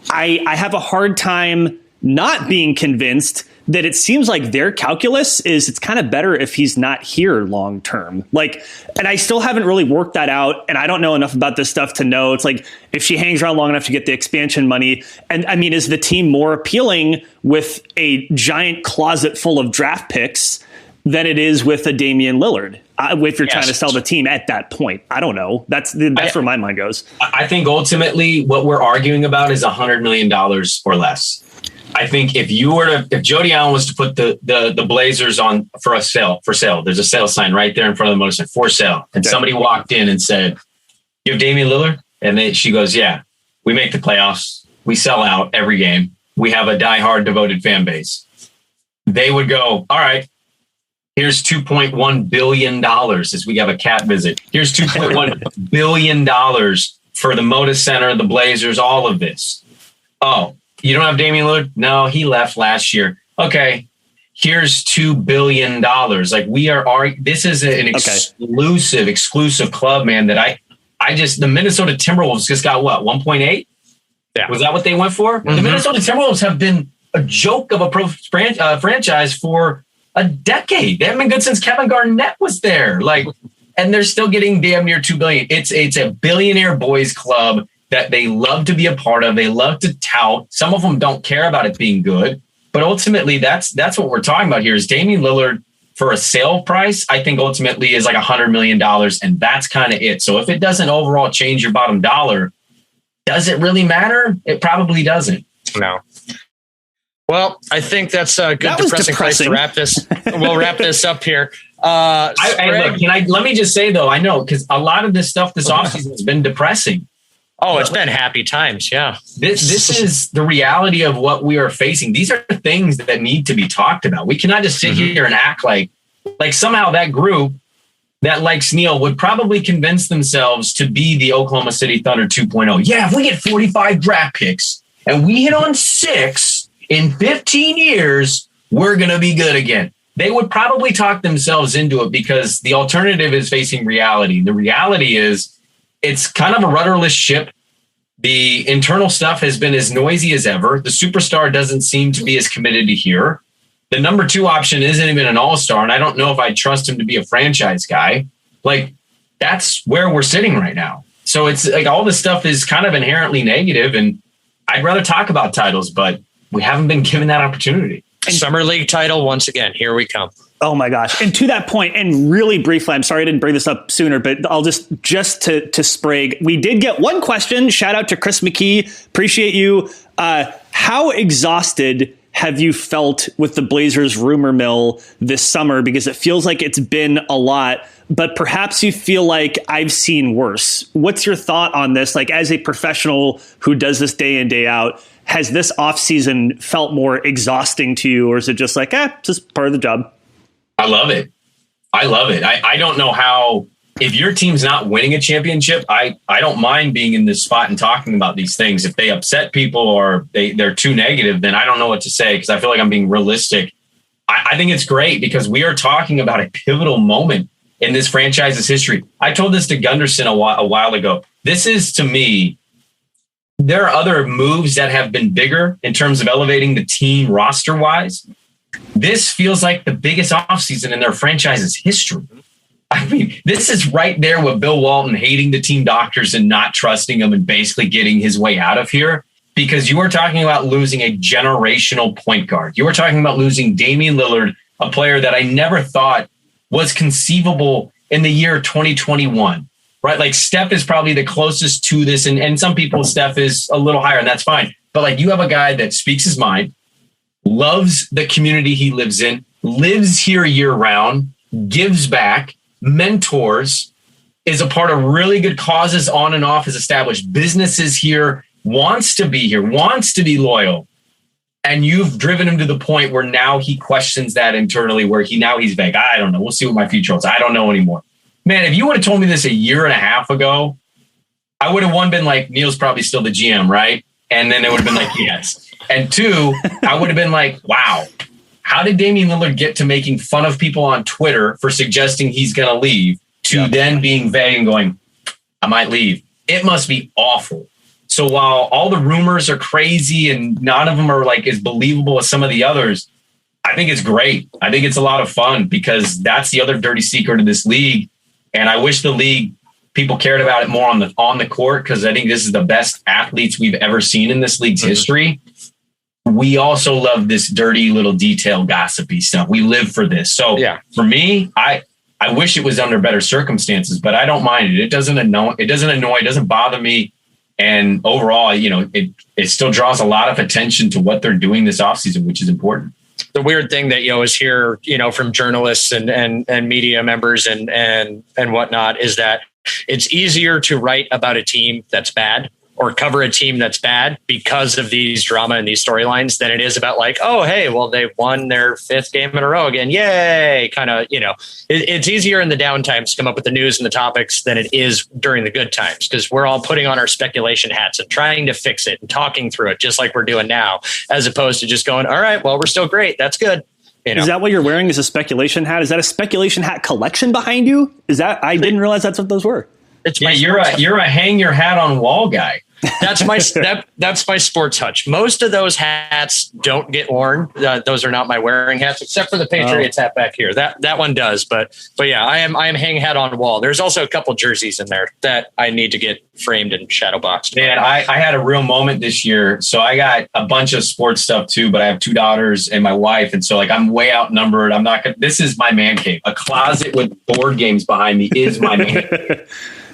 I have a hard time not being convinced that it seems like their calculus is it's kind of better if he's not here long term. And I still haven't really worked that out. And I don't know enough about this stuff to know. It's like, if she hangs around long enough to get the expansion money. And I mean, is the team more appealing with a giant closet full of draft picks than it is with a Damian Lillard. If you're trying to sell the team at that point, I don't know. That's where my mind goes. I think ultimately what we're arguing about is $100 million or less. I think if Jody Allen was to put the Blazers on for sale, there's a sale sign right there in front of the motorcycle for sale. And somebody walked in and said, "You have Damian Lillard?" And she goes, "Yeah, we make the playoffs. We sell out every game. We have a diehard devoted fan base." They would go, "All right, here's $2.1 billion as we have a cat visit. Here's $2.1 billion for the Moda Center, the Blazers, all of this. Oh, you don't have Damian Lillard? No, he left last year. Okay, here's $2 billion. Like this is an exclusive club, man, that the Minnesota Timberwolves just got what, 1.8? Yeah. Was that what they went for? Mm-hmm. The Minnesota Timberwolves have been a joke of a pro franchise for a decade. They haven't been good since Kevin Garnett was there. And they're still getting damn near $2 billion. It's a billionaire boys club that they love to be a part of. They love to tout. Some of them don't care about it being good, but ultimately that's what we're talking about here is Damian Lillard for a sale price. I think ultimately is like $100 million, and that's kind of it. So if it doesn't overall change your bottom dollar, does it really matter? It probably doesn't. No. Well, I think that's a good depressing place to wrap this. We'll wrap this up here. Look, let me just say though, I know because a lot of this stuff this offseason has been depressing. Oh, it's been happy times. Yeah. This is the reality of what we are facing. These are things that need to be talked about. We cannot just sit here and act like somehow that group that likes Neil would probably convince themselves to be the Oklahoma City Thunder 2.0. Yeah, if we get 45 draft picks and we hit on 6 in 15 years, we're going to be good again. They would probably talk themselves into it because the alternative is facing reality. The reality is it's kind of a rudderless ship. The internal stuff has been as noisy as ever. The superstar doesn't seem to be as committed to here. The number 2 option isn't even an all-star, and I don't know if I trust him to be a franchise guy. That's where we're sitting right now. So it's like all this stuff is kind of inherently negative, and I'd rather talk about titles, but we haven't been given that opportunity. Summer League title, once again, here we come. Oh my gosh. And to that point, and really briefly, I'm sorry I didn't bring this up sooner, but I'll just to Sprague, we did get one question. Shout out to Chris McKee. Appreciate you. How exhausted have you felt with the Blazers rumor mill this summer? Because it feels like it's been a lot, but perhaps you feel like I've seen worse. What's your thought on this? As a professional who does this day in, day out, has this offseason felt more exhausting to you, or is it just just part of the job? I love it. I don't know how, if your team's not winning a championship, I don't mind being in this spot and talking about these things. If they upset people or they're too negative, then I don't know what to say because I feel like I'm being realistic. I think it's great because we are talking about a pivotal moment in this franchise's history. I told this to Gunderson a while ago. This is, to me, there are other moves that have been bigger in terms of elevating the team roster-wise. This feels like the biggest offseason in their franchise's history. I mean, this is right there with Bill Walton hating the team doctors and not trusting them and basically getting his way out of here because you are talking about losing a generational point guard. You are talking about losing Damian Lillard, a player that I never thought was conceivable in the year 2021, right? Steph is probably the closest to this. And some people, Steph is a little higher and that's fine. But you have a guy that speaks his mind, loves the community he lives in, lives here year round, gives back, mentors, is a part of really good causes on and off, has established businesses here, wants to be here, wants to be loyal. And you've driven him to the point where now he questions that internally, where he's vague. I don't know. We'll see what my future holds. I don't know anymore. Man, if you would have told me this a year and a half ago, I would have been like, Neil's probably still the GM, right? And then it would have been like, yes. And 2, I would have been like, wow, how did Damian Lillard get to making fun of people on Twitter for suggesting he's going to leave to then being vague and going, I might leave. It must be awful. So while all the rumors are crazy and none of them are as believable as some of the others, I think it's great. I think it's a lot of fun because that's the other dirty secret of this league. And I wish the league people cared about it more on the court because I think this is the best athletes we've ever seen in this league's history. we also love this dirty little detail gossipy stuff. We live for this. So for me, I wish it was under better circumstances, but I don't mind it. It doesn't annoy, it doesn't bother me. And overall, it still draws a lot of attention to what they're doing this offseason, which is important. The weird thing that you always hear, from journalists and media members and whatnot is that it's easier to write about a team that's bad or cover a team that's bad because of these drama and these storylines than it is about like, oh, hey, well, they've won their 5th game in a row again. Yay. Kind of, it's easier in the down times to come up with the news and the topics than it is during the good times, because we're all putting on our speculation hats and trying to fix it and talking through it just like we're doing now, as opposed to just going, all right, well, we're still great. That's good. Is that what you're wearing? Is a speculation hat? Is that a speculation hat collection behind you? I didn't realize that's what those were. You're a hang your hat on wall guy. That's my that's my sports hutch. Most of those hats don't get worn. Those are not my wearing hats, except for the Patriots hat back here. That one does. But yeah, I am hang hat on wall. There's also a couple jerseys in there that I need to get framed and shadow boxed. Man, I had a real moment this year. So I got a bunch of sports stuff too, but I have 2 daughters and my wife, and so I'm way outnumbered. I'm not gonna. This is my man cave. A closet with board games behind me is my man cave.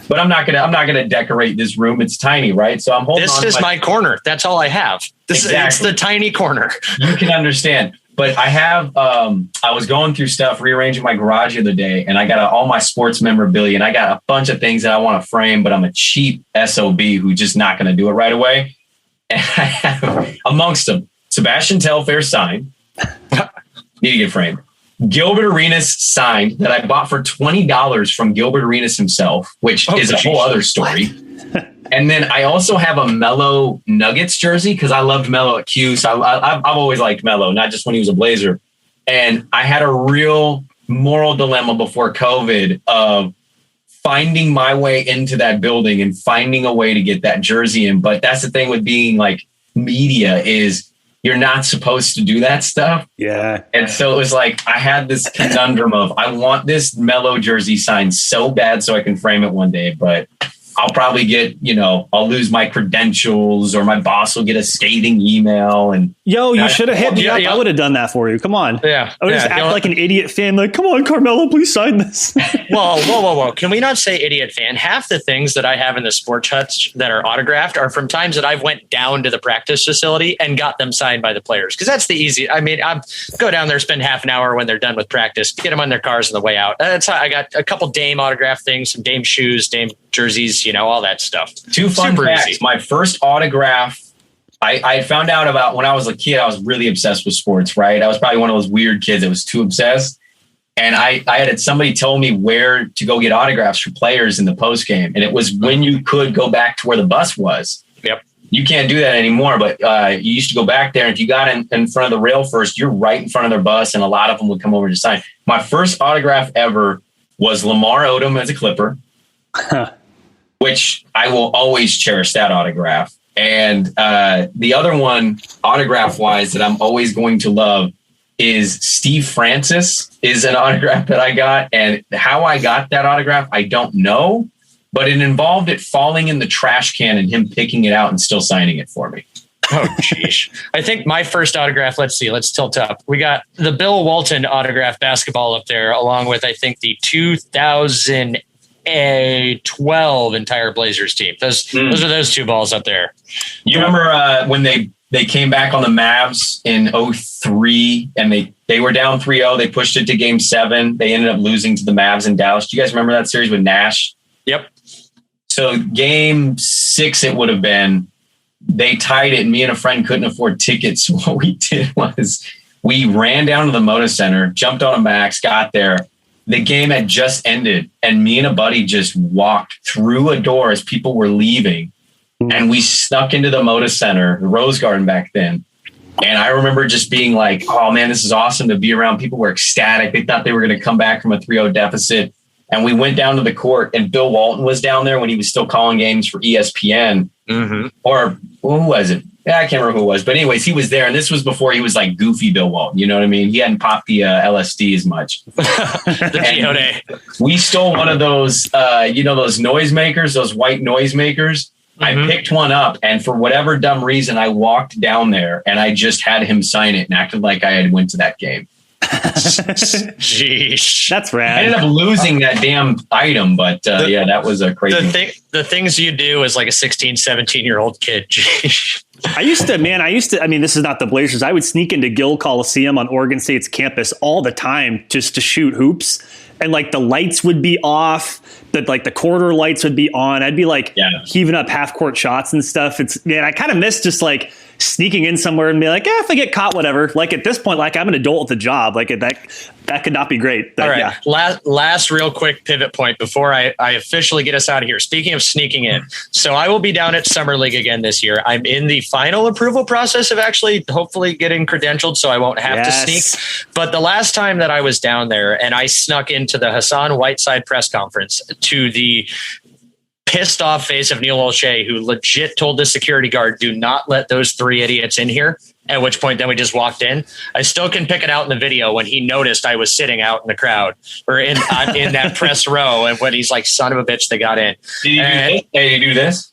But I'm not gonna decorate this room. It's tiny, right? So I'm holding. This is my corner. That's all I have. It's the tiny corner. You can understand. But I have. I was going through stuff, rearranging my garage the other day, and I got all my sports memorabilia, and I got a bunch of things that I want to frame, but I'm a cheap SOB who's just not going to do it right away. And I have amongst them Sebastian Telfair sign. Need to get framed. Gilbert Arenas signed that I bought for $20 from Gilbert Arenas himself, which is a whole other story. And then I also have a Melo Nuggets jersey because I loved Melo at Q. So I've always liked Melo, not just when he was a Blazer. And I had a real moral dilemma before COVID of finding my way into that building and finding a way to get that jersey in. But that's the thing with being like media is you're not supposed to do that stuff. Yeah. And so it was like, I had this conundrum of, I want this Melo jersey signed so bad so I can frame it one day, but I'll probably get, I'll lose my credentials or my boss will get a scathing email. And you should have hit me up. I would have done that for you. Come on. Yeah. I would just act like an idiot fan. Like, come on, Carmelo, please sign this. Whoa. Can we not say idiot fan? Half the things that I have in the sports hutch that are autographed are from times that I've went down to the practice facility and got them signed by the players. Cause that's the easy. I mean, I go down there, spend half an hour when they're done with practice, get them on their cars on the way out. That's how I got a couple Dame autograph things, some Dame shoes, Dame jerseys, all that stuff. 2 fun facts. Easy. My first autograph, I found out about when I was a kid. I was really obsessed with sports, right? I was probably one of those weird kids that was too obsessed. And I had somebody tell me where to go get autographs for players in the post game. And it was when you could go back to where the bus was. Yep. You can't do that anymore, but you used to go back there. And if you got in front of the rail first, you're right in front of their bus. And a lot of them would come over to sign. My first autograph ever was Lamar Odom as a Clipper. Which I will always cherish that autograph. And the other one, autograph-wise, that I'm always going to love is Steve Francis is an autograph that I got. And how I got that autograph, I don't know. But it involved it falling in the trash can and him picking it out and still signing it for me. Oh, geez. I think my first autograph, let's tilt up. We got the Bill Walton autograph basketball up there, along with, I think, the 2012 entire Blazers team. Those are those 2 balls up there. You remember when they came back on the Mavs in 2003 and they were down 3-0. They pushed it to game 7. They ended up losing to the Mavs in Dallas. Do you guys remember that series with Nash? Yep. So game 6, it would have been, they tied it and me and a friend couldn't afford tickets. So what we did was we ran down to the Moda Center, jumped on a Max, got there. The game had just ended and me and a buddy just walked through a door as people were leaving. And we snuck into the Moda Center, the Rose Garden back then. And I remember just being like, oh man, this is awesome to be around. People were ecstatic. They thought they were going to come back from a 3-0 deficit. And we went down to the court and Bill Walton was down there when he was still calling games for ESPN. Mm-hmm. Or who was it? Yeah, I can't remember who it was. But anyways, he was there. And this was before he was like goofy Bill Walton. You know what I mean? He hadn't popped the LSD as much. The we stole one of those, those noisemakers, those white noisemakers. I picked one up, and for whatever dumb reason, I walked down there and I just had him sign it and acted like I had went to that game. Jeez, that's rad. I ended up losing that damn item, but yeah, that was a crazy. The things you do as like a 16, 17-year-old kid. I used to, I mean, this is not the Blazers. I would sneak into Gill Coliseum on Oregon State's campus all the time just to shoot hoops. And like the lights would be off, but like the quarter lights would be on. I'd be like heaving up half court shots and stuff. I kind of miss just like sneaking in somewhere and be like, if I get caught, whatever. Like at this point, like I'm an adult with a job. Like that could not be great. But, all right. Yeah. Last real quick pivot point before I officially get us out of here. Speaking of sneaking in. So I will be down at Summer League again this year. I'm in the final approval process of actually hopefully getting credentialed so I won't have to sneak. But the last time that I was down there and I snuck into the Hassan Whiteside press conference to the pissed off face of Neil O'Shea, who legit told the security guard, do not let those three idiots in here. At which point then we just walked in. I still can pick it out in the video when he noticed I was sitting out in the crowd or in that press row. And when he's like, son of a bitch, they got in. Did you do this?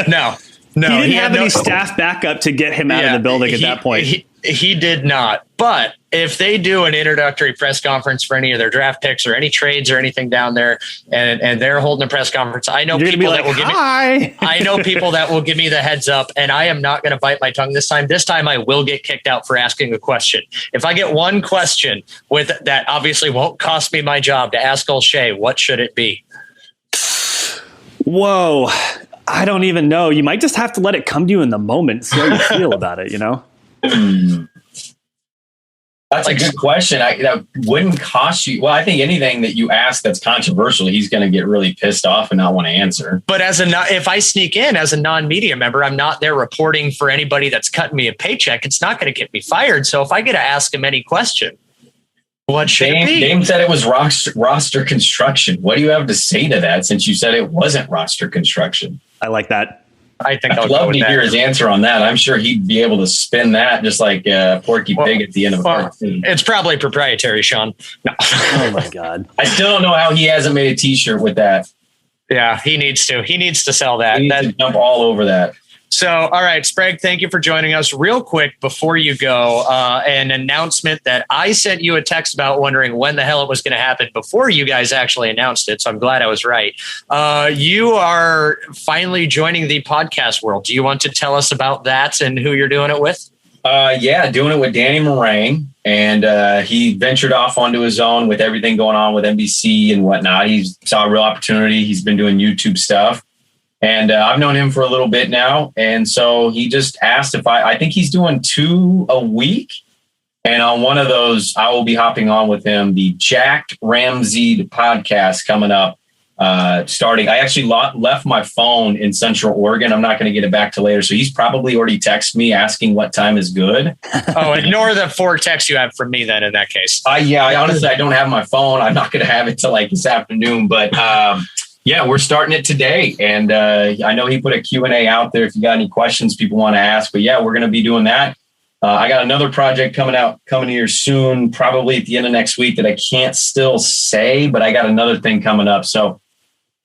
No. He didn't have any staff backup to get him out of the building at that point. He did not. But if they do an introductory press conference for any of their draft picks or any trades or anything down there, and they're holding a press conference, I know people that will give me. I know people that will give me the heads up, and I am not going to bite my tongue this time. This time, I will get kicked out for asking a question. If I get one question with that, obviously won't cost me my job to ask O'Shea, what should it be? Whoa. I don't even know. You might just have to let it come to you in the moment. See how you feel about it, you know? That's a good question. That wouldn't cost you. Well, I think anything that you ask that's controversial, he's going to get really pissed off and not want to answer. But if I sneak in as a non-media member, I'm not there reporting for anybody that's cutting me a paycheck. It's not going to get me fired. So if I get to ask him any question, what should it be? Dame said it was roster construction. What do you have to say to that since you said it wasn't roster construction? I like that. I think I'd love to hear his answer on that. I'm sure he'd be able to spin that just like Porky Pig at the end of a cartoon. It's probably proprietary, Sean. No. Oh my God. I still don't know how he hasn't made a t-shirt with that. Yeah, he needs to. He needs to sell that. He needs to jump all over that. So, all right, Sprague, thank you for joining us. Real quick, before you go, an announcement that I sent you a text about wondering when the hell it was going to happen before you guys actually announced it. So I'm glad I was right. You are finally joining the podcast world. Do you want to tell us about that and who you're doing it with? Yeah, doing it with Danny Moraine. And he ventured off onto his own with everything going on with NBC and whatnot. He saw a real opportunity. He's been doing YouTube stuff. And I've known him for a little bit now. And so he just asked if I think he's doing 2 a week. And on one of those, I will be hopping on with him, the Jacked Ramsey podcast coming up, starting. I actually left my phone in Central Oregon. I'm not going to get it back till later. So he's probably already texted me asking what time is good. Oh, ignore the 4 texts you have from me then in that case. Yeah, honestly, I don't have my phone. I'm not going to have it till like this afternoon. But yeah, we're starting it today. And I know he put a Q&A out there if you got any questions people want to ask. But yeah, we're going to be doing that. I got another project coming here soon, probably at the end of next week that I can't still say, but I got another thing coming up. So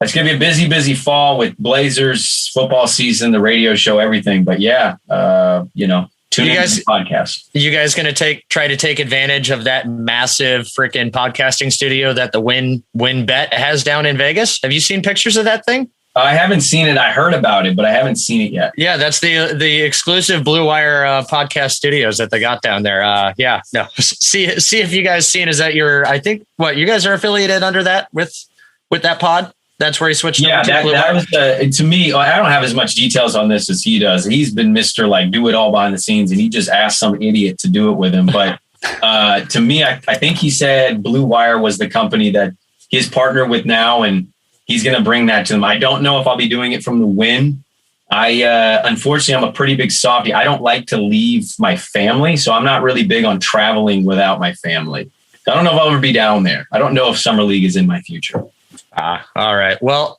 it's going to be a busy fall with Blazers, football season, the radio show, everything. But yeah, tune in to the podcast. You guys going to try to take advantage of that massive freaking podcasting studio that the Win Bet has down in Vegas? Have you seen pictures of that thing? I haven't seen it. I heard about it, but I haven't seen it yet. Yeah, that's the exclusive Blue Wire podcast studios that they got down there. Yeah, no. See if you guys seen. Is that I think you guys are affiliated under that with that pod? That's where he switched. Yeah, that was to me. I don't have as much details on this as he does. He's been Mr. like do it all behind the scenes, and he just asked some idiot to do it with him. But to me, I think he said Blue Wire was the company that he's partnered with now, and he's going to bring that to them. I don't know if I'll be doing it from the Win. Unfortunately, I'm a pretty big softie. I don't like to leave my family, so I'm not really big on traveling without my family. I don't know if I'll ever be down there. I don't know if Summer League is in my future. All right. Well,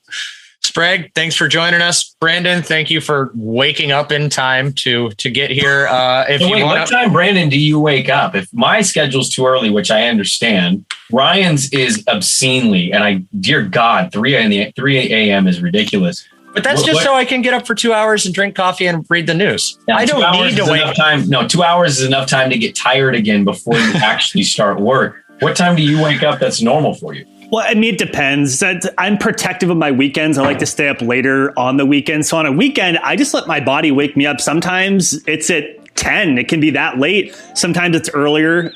Sprague, thanks for joining us. Brandon, thank you for waking up in time to get here. What time, Brandon, do you wake up? If my schedule's too early, which I understand, Ryan's is obscenely, and dear God, 3 a.m. is ridiculous. But that's just so I can get up for 2 hours and drink coffee and read the news. Now, I don't need to wait. 2 hours is enough time to get tired again before you actually start work. What time do you wake up that's normal for you? Well, I mean, it depends. I'm protective of my weekends. I like to stay up later on the weekend. So on a weekend, I just let my body wake me up. Sometimes it's at 10. It can be that late. Sometimes it's earlier.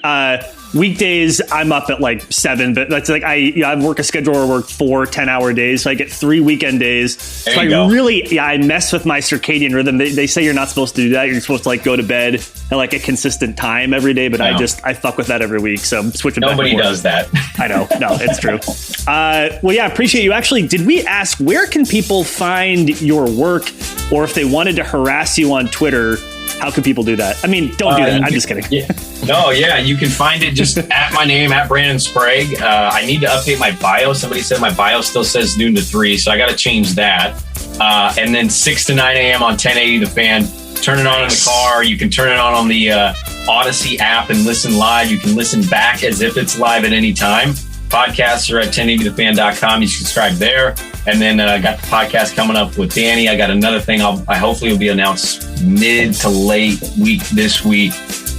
Weekdays, I'm up at like 7, but that's like I work a schedule where I work 4 10-hour days. So I get 3 weekend days. So I mess with my circadian rhythm. They say you're not supposed to do that. You're supposed to like go to bed at like a consistent time every day, but I fuck with that every week. So I'm switching back and forth. Nobody does that. I know. No, it's true. Well, yeah, appreciate you. Actually, did we ask where can people find your work, or if they wanted to harass you on Twitter, how can people do that? I mean, don't do that. I'm just kidding. Yeah. You can find it just at my name, at Brandon Sprague. I need to update my bio. Somebody said my bio still says noon to 3, so I got to change that. And then 6 to 9 a.m. on 1080 The Fan. Turn it on in the car. You can turn it on the Odyssey app and listen live. You can listen back as if it's live at any time. Podcasts are at 1080thefan.com. You subscribe there. And then got the podcast coming up with Danny. I got another thing I hopefully will be announced mid to late week this week.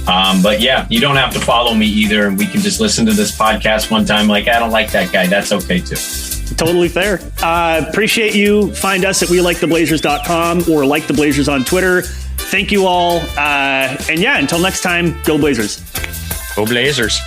But yeah, you don't have to follow me either. And we can just listen to this podcast one time. Like, I don't like that guy. That's okay too. Totally fair. Appreciate you. Find us at WeLikeTheBlazers.com or Like the Blazers on Twitter. Thank you all. And yeah, until next time, go Blazers. Go Blazers.